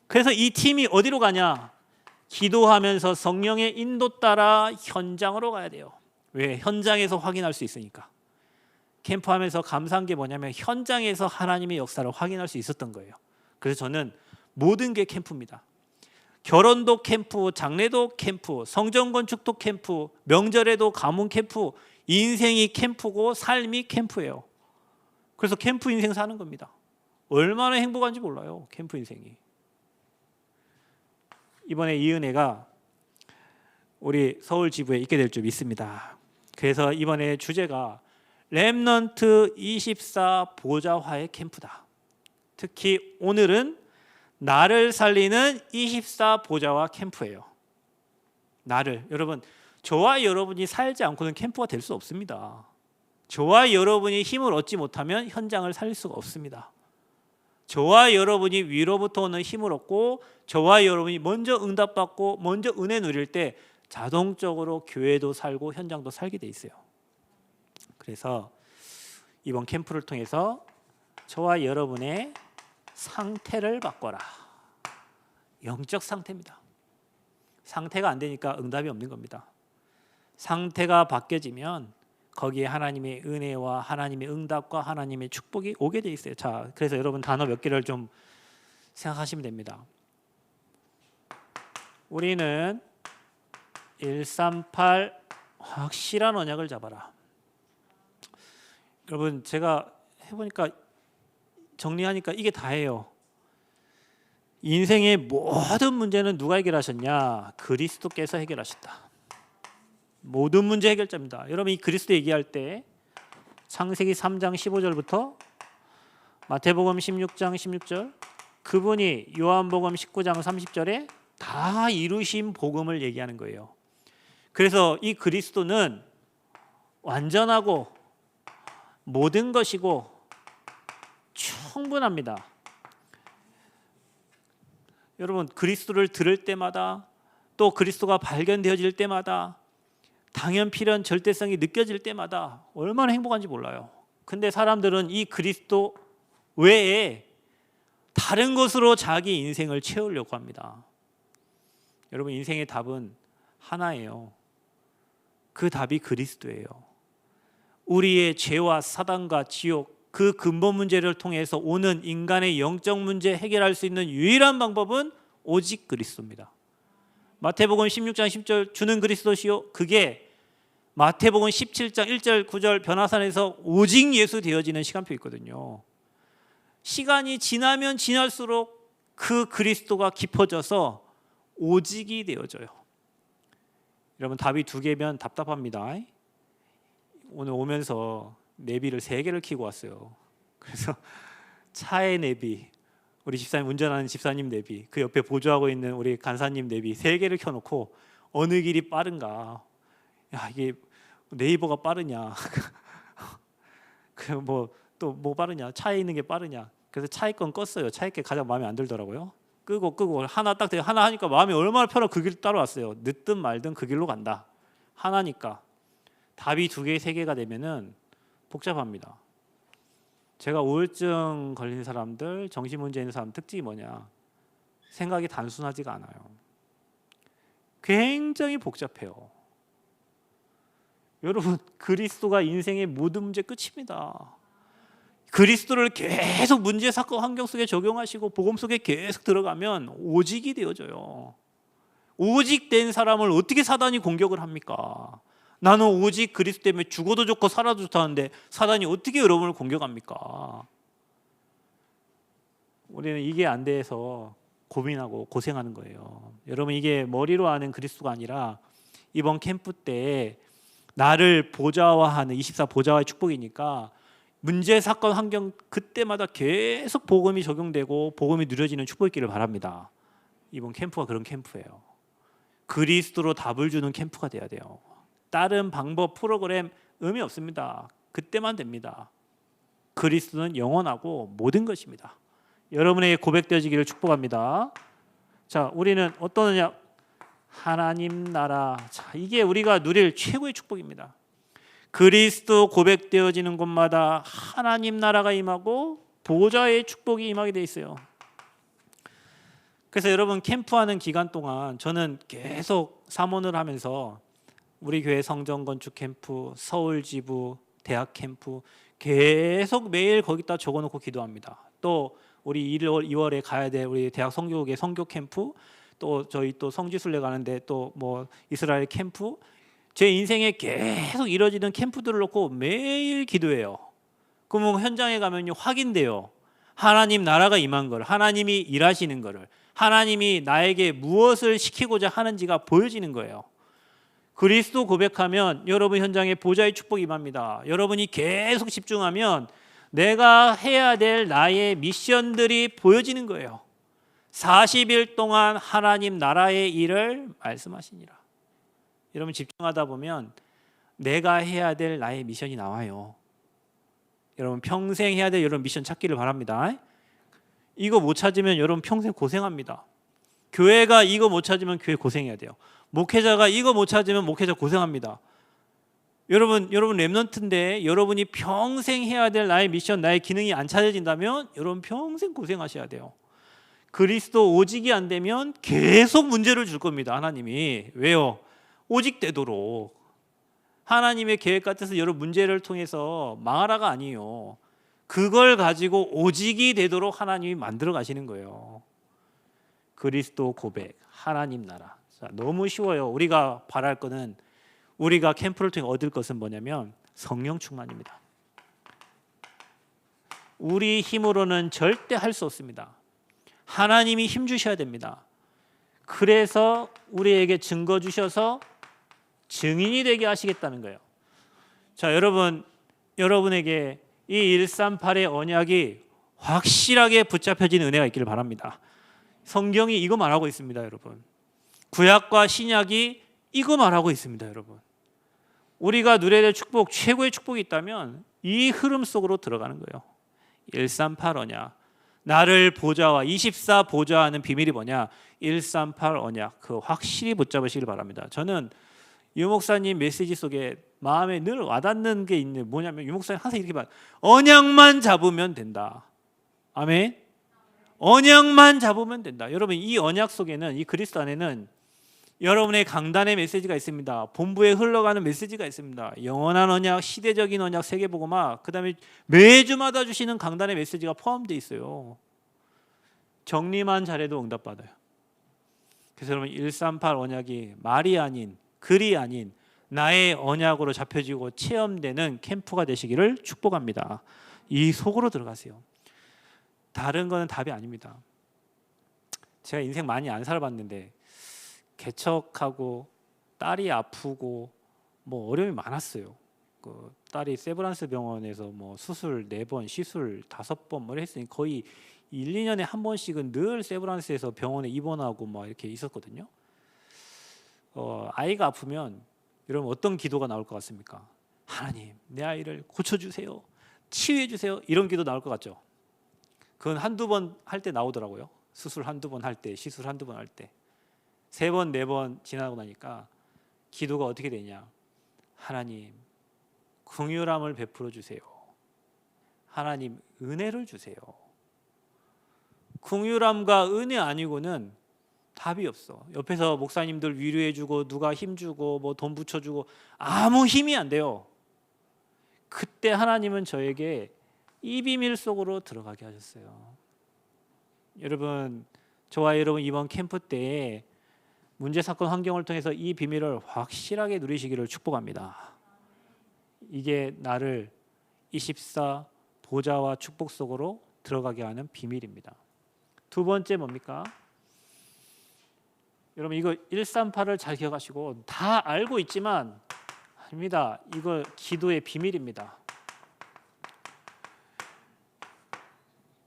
그래서 이 팀이 어디로 가냐? 기도하면서 성령의 인도 따라 현장으로 가야 돼요. 왜? 현장에서 확인할 수 있으니까. 캠프하면서 감사한 게 뭐냐면 현장에서 하나님의 역사를 확인할 수 있었던 거예요. 그래서 저는 모든 게 캠프입니다. 결혼도 캠프, 장례도 캠프, 성전 건축도 캠프, 명절에도 가문 캠프, 인생이 캠프고 삶이 캠프예요. 그래서 캠프 인생 사는 겁니다. 얼마나 행복한지 몰라요, 캠프 인생이. 이번에 이 은혜가 우리 서울 지부에 있게 될 줄 믿습니다. 그래서 이번에 주제가 렘넌트 24 보좌화의 캠프다. 특히 오늘은 나를 살리는 24 보좌화 캠프예요. 나를, 여러분, 저와 여러분이 살지 않고는 캠프가 될 수 없습니다. 저와 여러분이 힘을 얻지 못하면 현장을 살릴 수가 없습니다. 저와 여러분이 위로부터 오는 힘을 얻고 저와 여러분이 먼저 응답받고 먼저 은혜 누릴 때 자동적으로 교회도 살고 현장도 살게 돼 있어요. 그래서 이번 캠프를 통해서 저와 여러분의 상태를 바꿔라. 영적 상태입니다. 상태가 안 되니까 응답이 없는 겁니다. 상태가 바뀌어지면 거기에 하나님의 은혜와 하나님의 응답과 하나님의 축복이 오게 돼 있어요. 자, 그래서 여러분 단어 몇 개를 좀 생각하시면 됩니다. 우리는 138 확실한 언약을 잡아라. 여러분 제가 해보니까 정리하니까 이게 다예요. 인생의 모든 문제는 누가 해결하셨냐? 그리스도께서 해결하셨다. 모든 문제 해결자입니다. 여러분 이 그리스도 얘기할 때 창세기 3장 15절부터 마태복음 16장 16절, 그분이 요한복음 19장 30절에 다 이루신 복음을 얘기하는 거예요. 그래서 이 그리스도는 완전하고 모든 것이고 충분합니다. 여러분 그리스도를 들을 때마다 또 그리스도가 발견되어질 때마다 당연 필연 절대성이 느껴질 때마다 얼마나 행복한지 몰라요. 근데 사람들은 이 그리스도 외에 다른 것으로 자기 인생을 채우려고 합니다. 여러분 인생의 답은 하나예요. 그 답이 그리스도예요. 우리의 죄와 사단과 지옥, 그 근본 문제를 통해서 오는 인간의 영적 문제 해결할 수 있는 유일한 방법은 오직 그리스도입니다. 마태복음 16장 10절 주는 그리스도시요, 그게 마태복음 17장 1절 9절 변화산에서 오직 예수 되어지는 시간표 있거든요. 시간이 지나면 지날수록 그 그리스도가 깊어져서 오직이 되어져요. 여러분, 답이 두 개면 답답합니다. 오늘 오면서 내비를 3개를 켜고 왔어요. 그래서 차의 내비, 우리 집사님, 운전하는 집사님 내비, 그 옆에 보조하고 있는 우리 간사님 내비 3개를 켜놓고 어느 길이 빠른가, 야, 이게 네이버가 빠르냐 그 뭐 또 뭐 빠르냐, 차에 있는 게 빠르냐. 그래서 차의 건 껐어요. 차의 게 가장 마음에 안 들더라고요. 끄고 하나 딱 되고, 하나 하니까 마음이 얼마나 편하고 그 길 따라왔어요. 늦든 말든 그 길로 간다. 하나니까. 답이 2개, 3개가 되면은 복잡합니다. 제가 우울증 걸린 사람들, 정신문제 있는 사람 특징이 뭐냐, 생각이 단순하지가 않아요. 굉장히 복잡해요. 여러분, 그리스도가 인생의 모든 문제 끝입니다. 그리스도를 계속 문제, 사건, 환경 속에 적용하시고 복음 속에 계속 들어가면 오직이 되어져요. 오직 된 사람을 어떻게 사단이 공격을 합니까? 나는 오직 그리스도 때문에 죽어도 좋고 살아도 좋다는데 사단이 어떻게 여러분을 공격합니까? 우리는 이게 안 돼서 고민하고 고생하는 거예요. 여러분, 이게 머리로 아는 그리스도가 아니라 이번 캠프 때 나를 보좌화하는 24 보좌화의 축복이니까 문제, 사건, 환경 그때마다 계속 복음이 적용되고 복음이 누려지는 축복이 있기를 바랍니다. 이번 캠프가 그런 캠프예요. 그리스도로 답을 주는 캠프가 돼야 돼요. 다른 방법, 프로그램 의미 없습니다. 그때만 됩니다. 그리스도는 영원하고 모든 것입니다. 여러분에게 고백되어지기를 축복합니다. 자, 우리는 어떠느냐? 하나님 나라. 자, 이게 우리가 누릴 최고의 축복입니다. 그리스도 고백되어지는 곳마다 하나님 나라가 임하고 보좌의 축복이 임하게 돼 있어요. 그래서 여러분, 캠프하는 기간 동안 저는 계속 사모를 하면서 우리 교회 성전 건축 캠프, 서울 지부, 대학 캠프 계속 매일 거기다 적어놓고 기도합니다. 또 우리 1월, 2월에 가야 될 우리 대학 성교국의 성교 캠프, 또 저희 또 성지순례 가는데 또 뭐 이스라엘 캠프, 제 인생에 계속 이뤄지는 캠프들을 놓고 매일 기도해요. 그러면 현장에 가면요 확인돼요. 하나님 나라가 임한 걸, 하나님이 일하시는 거를, 하나님이 나에게 무엇을 시키고자 하는지가 보여지는 거예요. 그리스도 고백하면 여러분 현장에 보좌의 축복이 임합니다. 여러분이 계속 집중하면 내가 해야 될 나의 미션들이 보여지는 거예요. 40일 동안 하나님 나라의 일을 말씀하시니라. 여러분, 집중하다 보면 내가 해야 될 나의 미션이 나와요. 여러분, 평생 해야 될 여러분 미션 찾기를 바랍니다. 이거 못 찾으면 여러분 평생 고생합니다. 교회가 이거 못 찾으면 교회 고생해야 돼요. 목회자가 이거 못 찾으면 목회자 고생합니다. 여러분 렘넌트인데 여러분이 평생 해야 될 나의 미션, 나의 기능이 안 찾아진다면 여러분 평생 고생하셔야 돼요. 그리스도 오직이 안 되면 계속 문제를 줄 겁니다. 하나님이. 왜요? 오직되도록. 하나님의 계획 같아서 여러 문제를 통해서 망하라가 아니에요. 그걸 가지고 오직이 되도록 하나님이 만들어 가시는 거예요. 그리스도 고백, 하나님 나라. 자, 너무 쉬워요. 우리가 바랄 거는, 우리가 캠프를 통해 얻을 것은 뭐냐면 성령 충만입니다. 우리 힘으로는 절대 할 수 없습니다. 하나님이 힘 주셔야 됩니다. 그래서 우리에게 증거 주셔서 증인이 되게 하시겠다는 거예요. 자, 여러분에게 이 138의 언약이 확실하게 붙잡혀진 은혜가 있기를 바랍니다. 성경이 이거 말하고 있습니다, 여러분. 구약과 신약이 이거 말하고 있습니다, 여러분. 우리가 누려야 될 축복, 최고의 축복이 있다면 이 흐름 속으로 들어가는 거예요. 138 언약. 나를 보좌와 24 보좌하는 비밀이 뭐냐? 138 언약. 그 확실히 붙잡으시길 바랍니다. 저는 유 목사님 메시지 속에 마음에 늘 와닿는 게 있는, 뭐냐면 유 목사님 항상 이렇게 말, 언약만 잡으면 된다. 아멘. 언약만 잡으면 된다. 여러분, 이 언약 속에는, 이 그리스도 안에는 여러분의 강단의 메시지가 있습니다. 본부에 흘러가는 메시지가 있습니다. 영원한 언약, 시대적인 언약, 세계복음화, 그 다음에 매주마다 주시는 강단의 메시지가 포함되어 있어요. 정리만 잘해도 응답받아요. 그래서 여러분 138 언약이 말이 아닌, 글이 아닌 나의 언약으로 잡혀지고 체험되는 캠프가 되시기를 축복합니다. 이 속으로 들어가세요. 다른 거는 답이 아닙니다. 제가 인생 많이 안 살아봤는데 개척하고 딸이 아프고 뭐 어려움이 많았어요. 그 딸이 세브란스 병원에서 뭐 수술 4번, 시술 5번 뭐 했으니 거의 1, 2년에 한 번씩은 늘 세브란스에서 병원에 입원하고 막 이렇게 있었거든요. 아이가 아프면 여러분 어떤 기도가 나올 것 같습니까? 하나님, 내 아이를 고쳐주세요, 치유해주세요, 이런 기도 나올 것 같죠? 그건 한두 번 할 때 나오더라고요. 수술 한두 번 할 때, 시술 한두 번 할 때. 3번, 4번 지나고 나니까 기도가 어떻게 되냐? 하나님, 긍휼함을 베풀어 주세요. 하나님, 은혜를 주세요. 긍휼함과 은혜 아니고는 답이 없어. 옆에서 목사님들 위로해주고 누가 힘주고 뭐 돈 붙여주고 아무 힘이 안 돼요. 그때 하나님은 저에게 이 비밀 속으로 들어가게 하셨어요. 여러분, 저와 여러분 이번 캠프 때 문제 사건 환경을 통해서 이 비밀을 확실하게 누리시기를 축복합니다. 이게 나를 24 보좌와 축복 속으로 들어가게 하는 비밀입니다. 두 번째 뭡니까? 여러분 이거 138을 잘 기억하시고 다 알고 있지만 아닙니다. 이거 기도의 비밀입니다.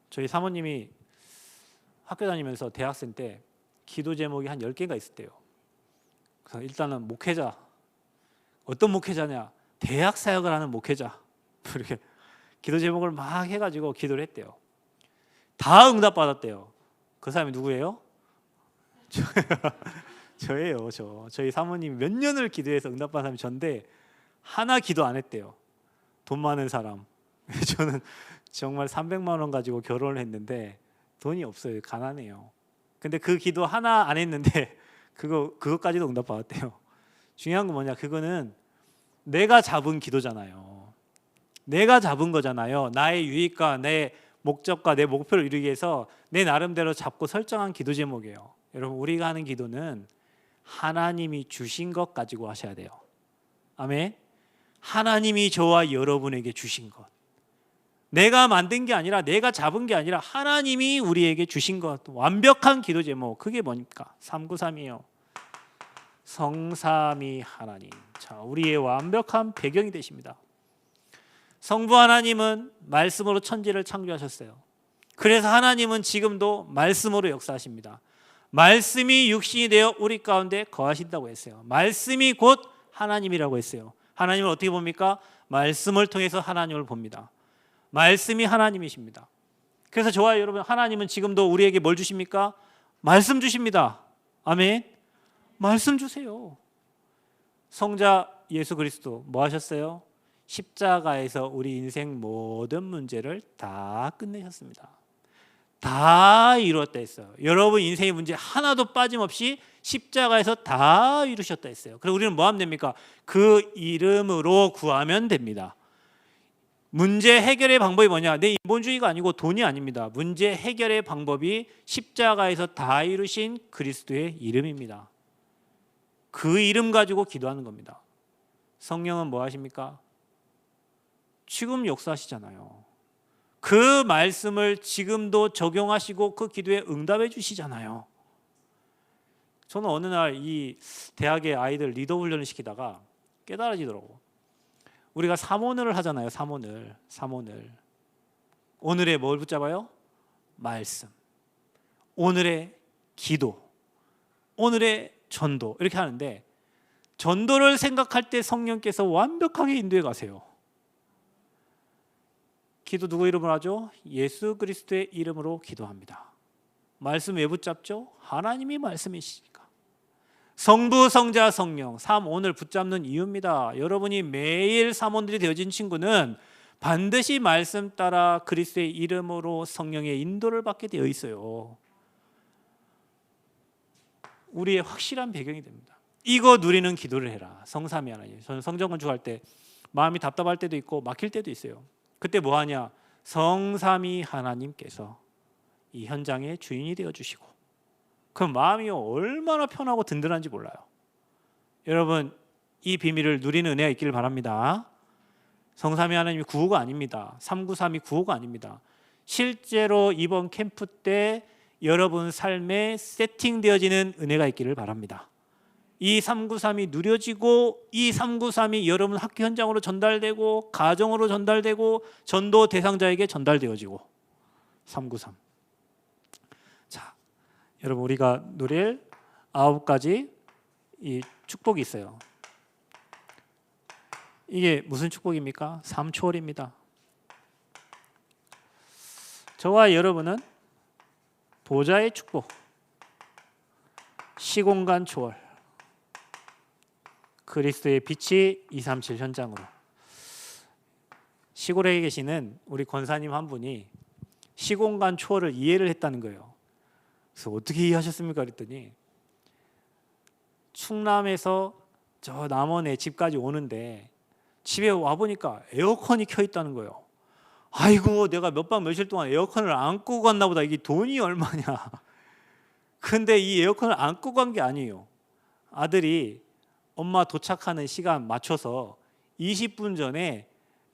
저희 사모님이 학교 다니면서 대학생 때 기도 제목이 한 10개가 있었대요. 그래서 일단은 목회자, 어떤 목회자냐? 대학 사역을 하는 목회자. 이렇게 기도 제목을 막 해가지고 기도를 했대요. 다 응답받았대요. 그 사람이 누구예요? 저예요. 저희 사모님이 몇 년을 기도해서 응답받은 사람이 전데 하나 기도 안 했대요. 돈 많은 사람. 저는 정말 300만 원 가지고 결혼을 했는데 돈이 없어요. 가난해요. 근데 그 기도 하나 안 했는데 그것까지도 응답받았대요. 중요한 건 뭐냐? 그거는 내가 잡은 기도잖아요. 내가 잡은 거잖아요. 나의 유익과 내 목적과 내 목표를 이루기 위해서 내 나름대로 잡고 설정한 기도 제목이에요. 여러분, 우리가 하는 기도는 하나님이 주신 것 가지고 하셔야 돼요. 아멘. 하나님이 저와 여러분에게 주신 것, 내가 만든 게 아니라 내가 잡은 게 아니라 하나님이 우리에게 주신 것, 완벽한 기도 제목, 그게 뭡니까? 393이에요. 성삼위 하나님. 자, 우리의 완벽한 배경이 되십니다. 성부 하나님은 말씀으로 천지를 창조하셨어요. 그래서 하나님은 지금도 말씀으로 역사하십니다. 말씀이 육신이 되어 우리 가운데 거하신다고 했어요. 말씀이 곧 하나님이라고 했어요. 하나님을 어떻게 봅니까? 말씀을 통해서 하나님을 봅니다. 말씀이 하나님이십니다. 그래서 저와 여러분, 하나님은 지금도 우리에게 뭘 주십니까? 말씀 주십니다. 아멘. 말씀 주세요. 성자 예수 그리스도 뭐 하셨어요? 십자가에서 우리 인생 모든 문제를 다 끝내셨습니다. 다 이루었다 했어요. 여러분 인생의 문제 하나도 빠짐없이 십자가에서 다 이루셨다 했어요. 그리고 우리는 뭐 하면 됩니까? 그 이름으로 구하면 됩니다. 문제 해결의 방법이 뭐냐? 내 인본주의가 아니고 돈이 아닙니다. 문제 해결의 방법이 십자가에서 다 이루신 그리스도의 이름입니다. 그 이름 가지고 기도하는 겁니다. 성령은 뭐 하십니까? 지금 역사하시잖아요. 그 말씀을 지금도 적용하시고 그 기도에 응답해 주시잖아요. 저는 어느 날 이 대학의 아이들 리더 훈련을 시키다가 깨달아지더라고. 우리가 사모늘을 하잖아요. 사모늘. 오늘의 뭘 붙잡아요? 말씀. 오늘의 기도. 오늘의 전도. 이렇게 하는데 전도를 생각할 때 성령께서 완벽하게 인도해 가세요. 기도 누구 이름으로 하죠? 예수 그리스도의 이름으로 기도합니다. 말씀 왜 붙잡죠? 하나님이 말씀이시니까. 성부, 성자, 성령, 삼 오늘 붙잡는 이유입니다. 여러분이 매일 삼원들이 되어진 친구는 반드시 말씀 따라 그리스도의 이름으로 성령의 인도를 받게 되어 있어요. 우리의 확실한 배경이 됩니다. 이거 누리는 기도를 해라. 성삼위 하나님. 저는 성전 건축할 때 마음이 답답할 때도 있고 막힐 때도 있어요. 그때 뭐 하냐? 성삼위 하나님께서 이 현장의 주인이 되어 주시고, 그 마음이 얼마나 편하고 든든한지 몰라요. 여러분, 이 비밀을 누리는 은혜가 있기를 바랍니다. 성삼위 하나님이 구호가 아닙니다. 393이 구호가 아닙니다. 실제로 이번 캠프 때 여러분 삶에 세팅되어지는 은혜가 있기를 바랍니다. 이 393이 누려지고, 이 393이 여러분 학교 현장으로 전달되고, 가정으로 전달되고, 전도 대상자에게 전달되어지고. 393. 자, 여러분, 우리가 누릴 9가지 이 축복이 있어요. 이게 무슨 축복입니까? 삼초월입니다. 저와 여러분은 보좌의 축복, 시공간 초월, 그리스도의 빛이 237 현장으로. 시골에 계시는 우리 권사님 한 분이 시공간 초월을 이해를 했다는 거예요. 그래서 어떻게 이해하셨습니까? 그랬더니 충남에서 저 남원에 집까지 오는데 집에 와보니까 에어컨이 켜 있다는 거예요. 아이고, 내가 몇 밤 며칠 동안 에어컨을 안 끄고 갔나 보다. 이게 돈이 얼마냐. 근데 이 에어컨을 안 끄고 간 게 아니에요. 아들이 엄마 도착하는 시간 맞춰서 20분 전에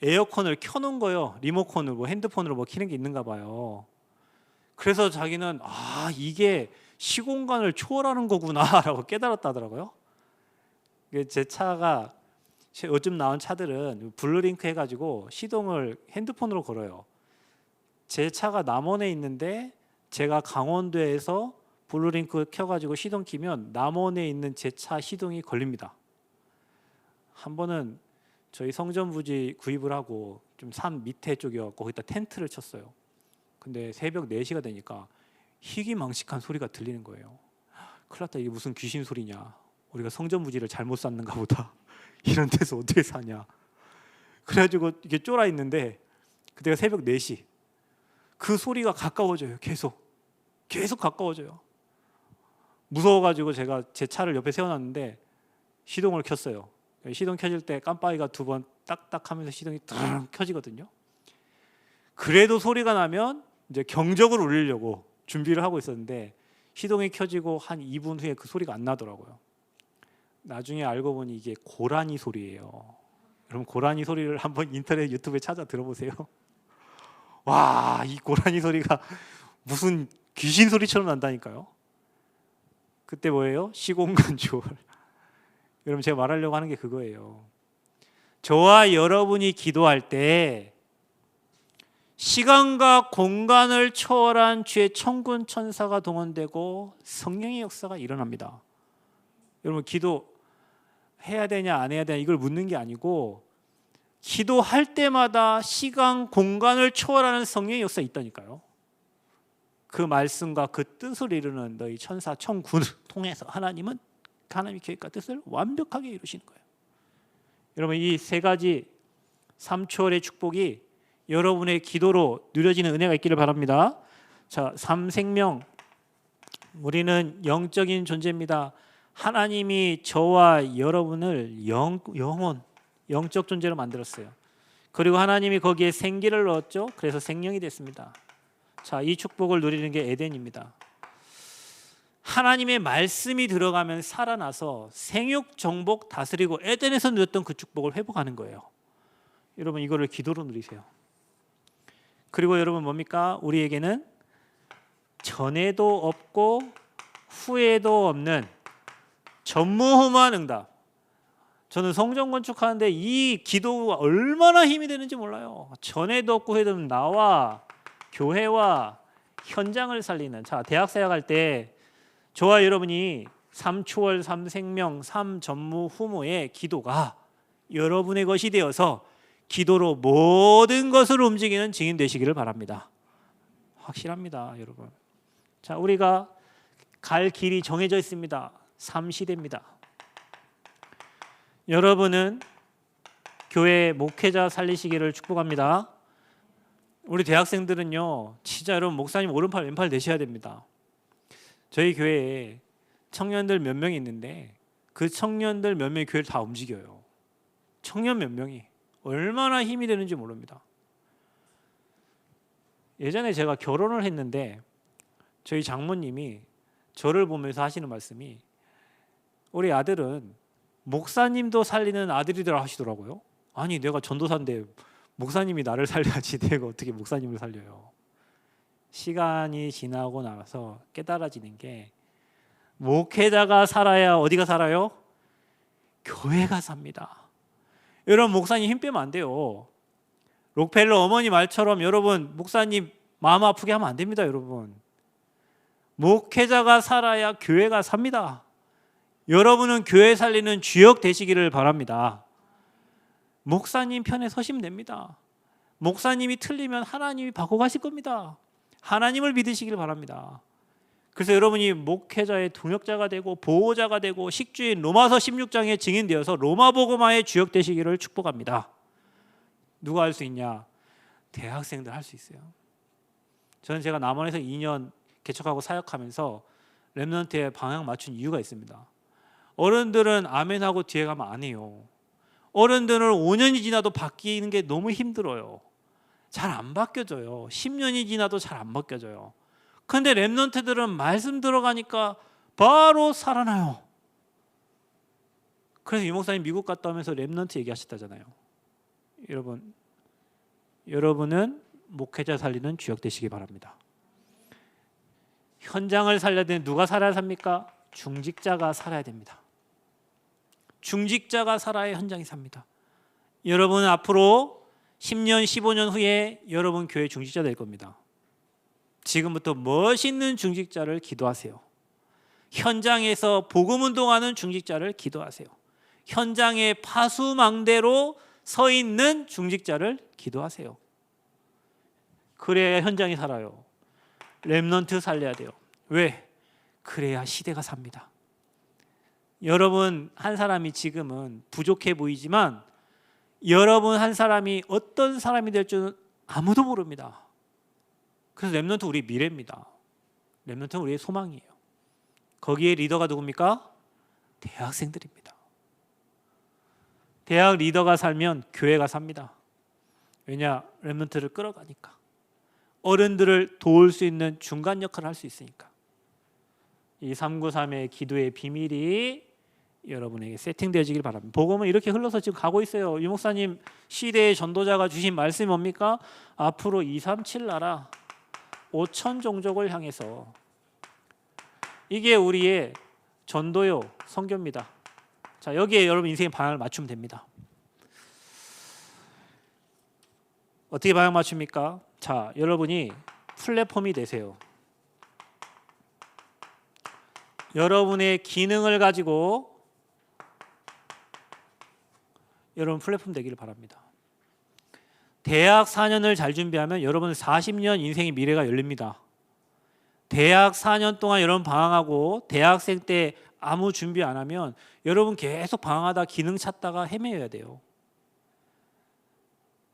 에어컨을 켜놓은 거예요. 리모컨으로, 뭐 핸드폰으로 뭐 켜는 게 있는가 봐요. 그래서 자기는 이게 시공간을 초월하는 거구나 라고 깨달았다더라고요. 제 차가, 요즘 나온 차들은 블루링크 해가지고 시동을 핸드폰으로 걸어요. 제 차가 남원에 있는데 제가 강원도에서 블루링크 켜가지고 시동 키면 남원에 있는 제 차 시동이 걸립니다. 한 번은 저희 성전 부지 구입을 하고 좀 산 밑에 쪽이었고 거기다 텐트를 쳤어요. 근데 새벽 4시가 되니까 희귀망측한 소리가 들리는 거예요. 큰일 났다, 이게 무슨 귀신 소리냐. 우리가 성전 부지를 잘못 샀는가 보다. 이런 데서 어떻게 사냐. 그래가지고 이게 쫄아 있는데 그때가 새벽 4시. 그 소리가 가까워져요. 계속 가까워져요. 무서워가지고 제가 제 차를 옆에 세워놨는데 시동을 켰어요. 시동 켜질 때 깜빡이가 2번 딱딱 하면서 시동이 딱 켜지거든요. 그래도 소리가 나면 이제 경적을 울리려고 준비를 하고 있었는데 시동이 켜지고 한 2분 후에 그 소리가 안 나더라고요. 나중에 알고 보니 이게 고라니 소리예요. 여러분, 고라니 소리를 한번 인터넷 유튜브에 찾아 들어보세요. 와, 이 고라니 소리가 무슨 귀신 소리처럼 난다니까요. 그때 뭐예요? 시공간 초월. 여러분, 제가 말하려고 하는 게 그거예요. 저와 여러분이 기도할 때 시간과 공간을 초월한 주의 천군 천사가 동원되고 성령의 역사가 일어납니다. 여러분, 기도해야 되냐 안 해야 되냐 이걸 묻는 게 아니고 기도할 때마다 시간 공간을 초월하는 성령의 역사가 있다니까요. 그 말씀과 그 뜻을 이루는 너희 천사 천군을 통해서 하나님이 계획과 뜻을 완벽하게 이루시는 거예요. 여러분, 이 3가지 3초월의 축복이 여러분의 기도로 누려지는 은혜가 있기를 바랍니다. 자, 3생명. 우리는 영적인 존재입니다. 하나님이 저와 여러분을 영혼, 영적 존재로 만들었어요. 그리고 하나님이 거기에 생기를 넣었죠. 그래서 생명이 됐습니다. 자, 이 축복을 누리는 게 에덴입니다. 하나님의 말씀이 들어가면 살아나서 생육, 정복, 다스리고 에덴에서 누렸던 그 축복을 회복하는 거예요. 여러분, 이거를 기도로 누리세요. 그리고 여러분 뭡니까? 우리에게는 전에도 없고 후에도 없는 전무후무한 응답. 저는 성전 건축하는데 이 기도가 얼마나 힘이 되는지 몰라요. 전에도 없고 후에도 없는 나와 교회와 현장을 살리는. 자, 대학 사역할 때 저와 여러분이 3초월, 3생명, 3전무후무의 기도가 여러분의 것이 되어서 기도로 모든 것을 움직이는 증인 되시기를 바랍니다. 확실합니다, 여러분. 자, 우리가 갈 길이 정해져 있습니다. 3시대입니다. 여러분은 교회 목회자 살리시기를 축복합니다. 우리 대학생들은요, 진짜 여러분 목사님 오른팔 왼팔 되셔야 됩니다. 저희 교회에 청년들 몇 명이 있는데 그 청년들 몇 명이 교회를 다 움직여요. 청년 몇 명이 얼마나 힘이 되는지 모릅니다. 예전에 제가 결혼을 했는데 저희 장모님이 저를 보면서 하시는 말씀이 우리 아들은 목사님도 살리는 아들이더라 하시더라고요. 아니 내가 전도사인데 목사님이 나를 살려야지 내가 어떻게 목사님을 살려요. 시간이 지나고 나서 깨달아지는 게 목회자가 살아야 어디가 살아요? 교회가 삽니다. 여러분 목사님 힘 빼면 안 돼요. 록펠러 어머니 말처럼 여러분 목사님 마음 아프게 하면 안 됩니다. 여러분 목회자가 살아야 교회가 삽니다. 여러분은 교회 살리는 주역 되시기를 바랍니다. 목사님 편에 서시면 됩니다. 목사님이 틀리면 하나님이 바꿔가실 겁니다. 하나님을 믿으시길 바랍니다. 그래서 여러분이 목회자의 동역자가 되고 보호자가 되고 식주인 로마서 16장에 증인되어서 로마복음화의 주역 되시기를 축복합니다. 누가 할 수 있냐? 대학생들 할 수 있어요. 저는 제가 남원에서 2년 개척하고 사역하면서 렘넌트에 방향 맞춘 이유가 있습니다. 어른들은 아멘하고 뒤에 가면 안 해요. 어른들은 5년이 지나도 바뀌는 게 너무 힘들어요. 잘 안 바뀌어져요. 10년이 지나도 잘 안 바뀌어져요. 그런데 렘넌트들은 말씀 들어가니까 바로 살아나요. 그래서 유 목사님 미국 갔다 오면서 렘넌트 얘기하셨다잖아요. 여러분은 목회자 살리는 주역 되시기 바랍니다. 현장을 살려야 되는 누가 살아야 삽니까? 중직자가 살아야 됩니다. 중직자가 살아야 현장이 삽니다. 여러분은 앞으로 10년, 15년 후에 여러분 교회 중직자 될 겁니다. 지금부터 멋있는 중직자를 기도하세요. 현장에서 복음 운동하는 중직자를 기도하세요. 현장에 파수망대로 서 있는 중직자를 기도하세요. 그래야 현장이 살아요. 렘넌트 살려야 돼요. 왜? 그래야 시대가 삽니다. 여러분 한 사람이 지금은 부족해 보이지만 여러분 한 사람이 어떤 사람이 될 줄은 아무도 모릅니다. 그래서 렘넌트 우리 미래입니다. 렘넌트는 우리의 소망이에요. 거기에 리더가 누굽니까? 대학생들입니다. 대학 리더가 살면 교회가 삽니다. 왜냐? 렘넌트를 끌어가니까. 어른들을 도울 수 있는 중간 역할을 할 수 있으니까. 이 393의 기도의 비밀이 여러분에게 세팅되어지길 바랍니다. 복음은 이렇게 흘러서 지금 가고 있어요. 유 목사님 시대의 전도자가 주신 말씀이 뭡니까? 앞으로 237 나라 5천 종족을 향해서 이게 우리의 전도요 선교입니다. 자, 여기에 여러분 인생의 방향을 맞추면 됩니다. 어떻게 방향 맞춥니까? 자, 여러분이 플랫폼이 되세요. 여러분의 기능을 가지고 여러분 플랫폼 되기를 바랍니다. 대학 4년을 잘 준비하면 여러분 40년 인생의 미래가 열립니다. 대학 4년 동안 여러분 방황하고 대학생 때 아무 준비 안 하면 여러분 계속 방황하다 기능 찾다가 헤매야 돼요.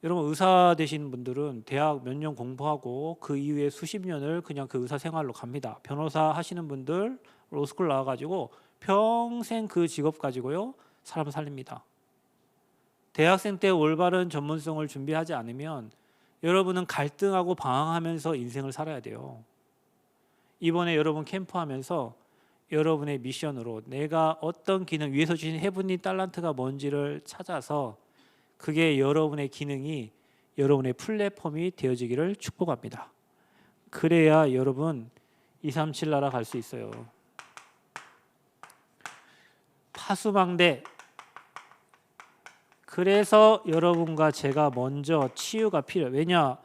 여러분 의사 되신 분들은 대학 몇 년 공부하고 그 이후에 수십 년을 그냥 그 의사 생활로 갑니다. 변호사 하시는 분들 로스쿨 나와가지고 평생 그 직업 가지고요 사람 살립니다. 대학생 때 올바른 전문성을 준비하지 않으면 여러분은 갈등하고 방황하면서 인생을 살아야 돼요. 이번에 여러분 캠프하면서 여러분의 미션으로 내가 어떤 기능 위에서 주신 헤븐리 달란트가 뭔지를 찾아서 그게 여러분의 기능이 여러분의 플랫폼이 되어지기를 축복합니다. 그래야 여러분 237 나라 갈 수 있어요. 파수방대. 그래서 여러분과 제가 먼저 치유가 필요해요. 왜냐?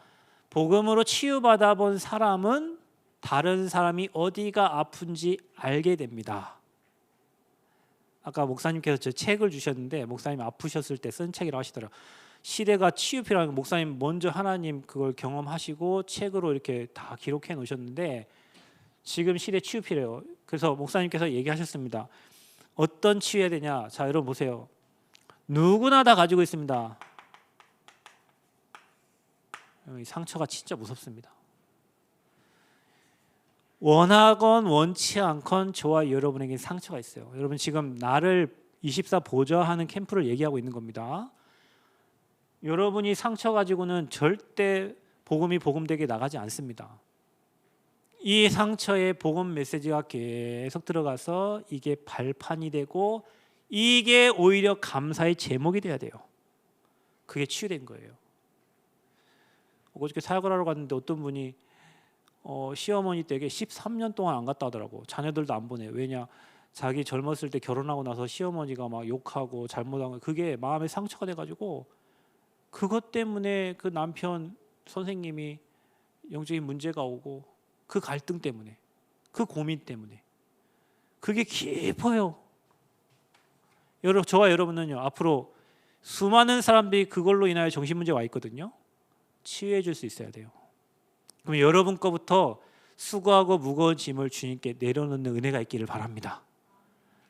복음으로 치유받아 본 사람은 다른 사람이 어디가 아픈지 알게 됩니다. 아까 목사님께서 저 책을 주셨는데 목사님 아프셨을 때 쓴 책이라고 하시더라고요. 시대가 치유 필요한 목사님 먼저 하나님 그걸 경험하시고 책으로 이렇게 다 기록해 놓으셨는데 지금 시대 치유 필요해요. 그래서 목사님께서 얘기하셨습니다. 어떤 치유해야 되냐? 자, 여러분 보세요. 누구나 다 가지고 있습니다. 상처가 진짜 무섭습니다. 원하건 원치 않건 저와 여러분에게 상처가 있어요. 여러분 지금 나를 24 보좌하는 캠프를 얘기하고 있는 겁니다. 여러분이 상처 가지고는 절대 복음이 복음되게 나가지 않습니다. 이 상처에 복음 메시지가 계속 들어가서 이게 발판이 되고 이게 오히려 감사의 제목이 돼야 돼요. 그게 치유된 거예요. 어저께 사역을 하러 갔는데 어떤 분이 시어머니 댁에 13년 동안 안 갔다 하더라고. 자녀들도 안 보내. 왜냐? 자기 젊었을 때 결혼하고 나서 시어머니가 막 욕하고 잘못한 거 그게 마음에 상처가 돼가지고 그것 때문에 그 남편 선생님이 영적인 문제가 오고 그 갈등 때문에 그 고민 때문에 그게 깊어요. 저와 여러분은요 앞으로 수많은 사람들이 그걸로 인하여 정신문제가 와 있거든요. 치유해 줄 수 있어야 돼요. 그럼 여러분 거부터 수고하고 무거운 짐을 주님께 내려놓는 은혜가 있기를 바랍니다.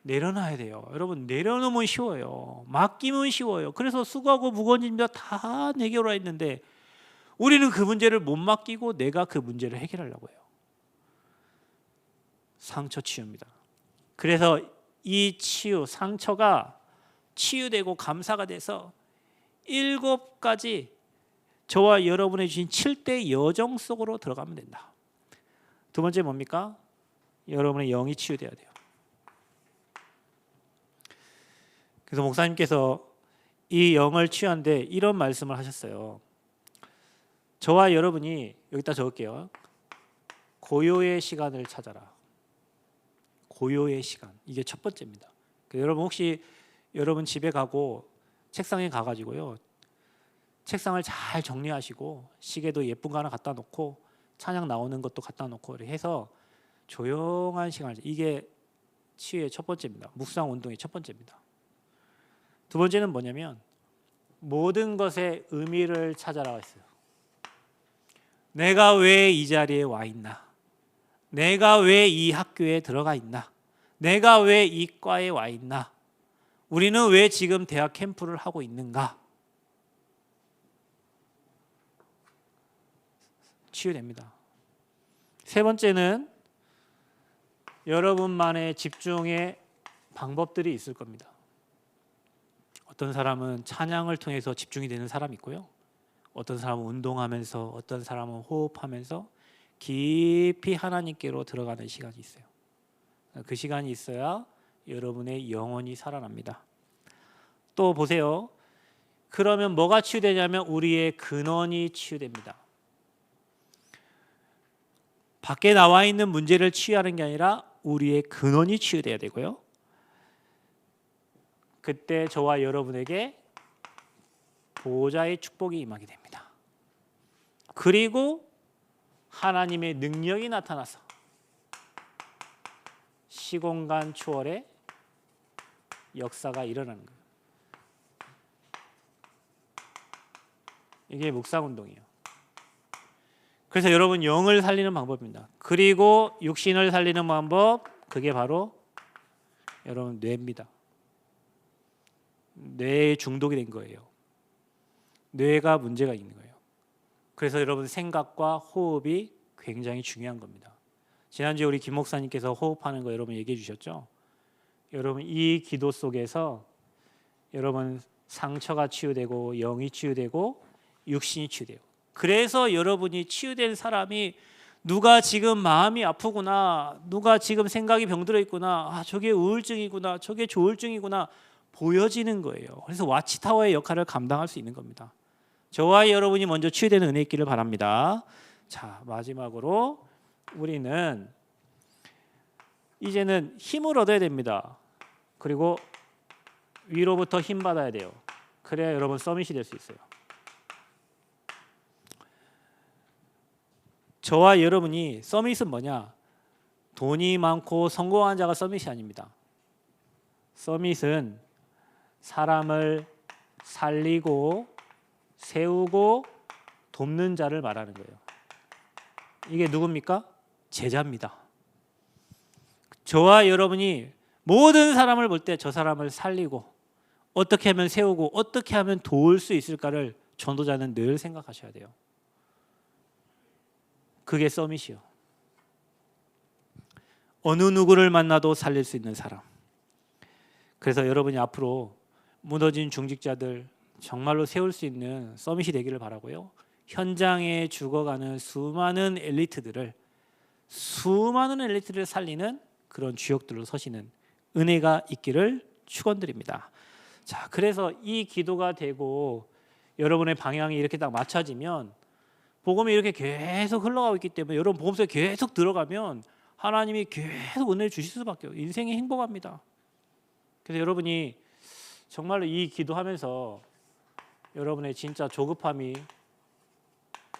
내려놔야 돼요. 여러분 내려놓으면 쉬워요. 맡기면 쉬워요. 그래서 수고하고 무거운 짐 다 내게 오라 했는데 우리는 그 문제를 못 맡기고 내가 그 문제를 해결하려고 해요. 상처 치유입니다. 그래서 이 치유, 상처가 치유되고 감사가 돼서 7가지 저와 여러분의 주신 7대 여정 속으로 들어가면 된다. 두 번째 뭡니까? 여러분의 영이 치유돼야 돼요. 그래서 목사님께서 이 영을 치유하는데 이런 말씀을 하셨어요. 저와 여러분이 여기다 적을게요. 고요의 시간을 찾아라. 고요의 시간. 이게 첫 번째입니다. 여러분 혹시 여러분 집에 가고 책상에 가가지고요. 책상을 잘 정리하시고 시계도 예쁜 거 하나 갖다 놓고 찬양 나오는 것도 갖다 놓고 이렇게 해서 조용한 시간을 이게 치유의 첫 번째입니다. 묵상 운동의 첫 번째입니다. 두 번째는 뭐냐면 모든 것의 의미를 찾아라 했어요. 내가 왜 이 자리에 와 있나? 내가 왜 이 학교에 들어가 있나? 내가 왜 이 과에 와 있나? 우리는 왜 지금 대학 캠프를 하고 있는가? 치유됩니다. 세 번째는 여러분만의 집중의 방법들이 있을 겁니다. 어떤 사람은 찬양을 통해서 집중이 되는 사람이 있고요. 어떤 사람은 운동하면서, 어떤 사람은 호흡하면서 깊이 하나님께로 들어가는 시간이 있어요. 그 시간이 있어야 여러분의 영혼이 살아납니다. 또 보세요. 그러면 뭐가 치유되냐면 우리의 근원이 치유됩니다. 밖에 나와 있는 문제를 치유하는 게 아니라 우리의 근원이 치유돼야 되고요. 그때 저와 여러분에게 보호자의 축복이 임하게 됩니다. 그리고 하나님의 능력이 나타나서 시공간 초월의 역사가 일어나는 거예요. 이게 묵상운동이에요. 그래서 여러분 영을 살리는 방법입니다. 그리고 육신을 살리는 방법 그게 바로 여러분 뇌입니다. 뇌에 중독이 된 거예요. 뇌가 문제가 있는 거예요. 그래서 여러분 생각과 호흡이 굉장히 중요한 겁니다. 지난주에 우리 김 목사님께서 호흡하는 거 여러분 얘기해 주셨죠? 여러분 이 기도 속에서 여러분 상처가 치유되고 영이 치유되고 육신이 치유돼요. 그래서 여러분이 치유된 사람이 누가 지금 마음이 아프구나, 누가 지금 생각이 병들어 있구나, 저게 우울증이구나, 저게 조울증이구나 보여지는 거예요. 그래서 와치타워의 역할을 감당할 수 있는 겁니다. 저와 여러분이 먼저 치유되는 은혜 있기를 바랍니다. 자, 마지막으로 우리는 이제는 힘을 얻어야 됩니다. 그리고 위로부터 힘 받아야 돼요. 그래야 여러분 서밋이 될 수 있어요. 저와 여러분이 서밋은 뭐냐? 돈이 많고 성공한 자가 서밋이 아닙니다. 서밋은 사람을 살리고 세우고 돕는 자를 말하는 거예요. 이게 누굽니까? 제자입니다. 저와 여러분이 모든 사람을 볼 때 저 사람을 살리고 어떻게 하면 세우고 어떻게 하면 도울 수 있을까를 전도자는 늘 생각하셔야 돼요. 그게 서밋이요. 어느 누구를 만나도 살릴 수 있는 사람. 그래서 여러분이 앞으로 무너진 중직자들 정말로 세울 수 있는 서밋이 되기를 바라고요. 현장에 죽어가는 수많은 엘리트들을 살리는 그런 주역들로 서시는 은혜가 있기를 축원드립니다. 자, 그래서 이 기도가 되고 여러분의 방향이 이렇게 딱 맞춰지면 복음이 이렇게 계속 흘러가고 있기 때문에 여러분 복음 속에 계속 들어가면 하나님이 계속 은혜를 주실 수밖에 없어요. 인생이 행복합니다. 그래서 여러분이 정말로 이 기도하면서 여러분의 진짜 조급함이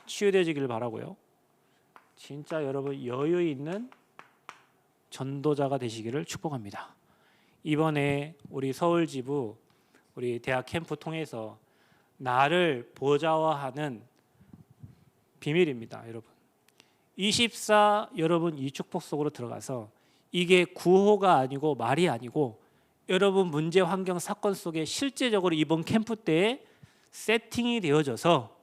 치유되어지기를 바라고요. 진짜 여러분 여유 있는 전도자가 되시기를 축복합니다. 이번에 우리 서울지부 우리 대학 캠프 통해서 나를 보좌화하는 비밀입니다. 여러분 24 여러분 이 축복 속으로 들어가서 이게 구호가 아니고 말이 아니고 여러분 문제 환경 사건 속에 실제적으로 이번 캠프 때에 세팅이 되어져서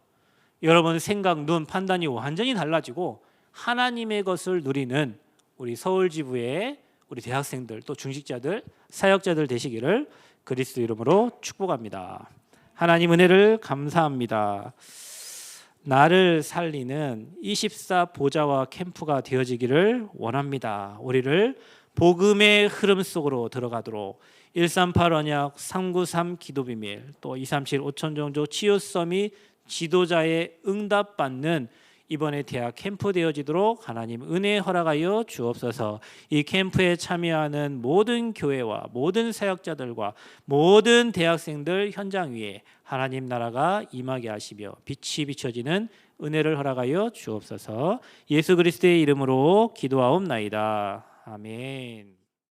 여러분 생각, 눈, 판단이 완전히 달라지고 하나님의 것을 누리는 우리 서울지부의 우리 대학생들 또 중직자들 사역자들 되시기를 그리스도 이름으로 축복합니다. 하나님 은혜를 감사합니다. 나를 살리는 24 보좌와 캠프가 되어지기를 원합니다. 우리를 복음의 흐름 속으로 들어가도록 138 언약 393 기도비밀 또 237 5천정조 치유서밋 지도자의 응답받는 이번에 대학 캠프 되어지도록 하나님 은혜 허락하여 주옵소서. 이 캠프에 참여하는 모든 교회와 모든 사역자들과 모든 대학생들 현장 위에 하나님 나라가 임하게 하시며 빛이 비춰지는 은혜를 허락하여 주옵소서. 예수 그리스도의 이름으로 기도하옵나이다. 아멘.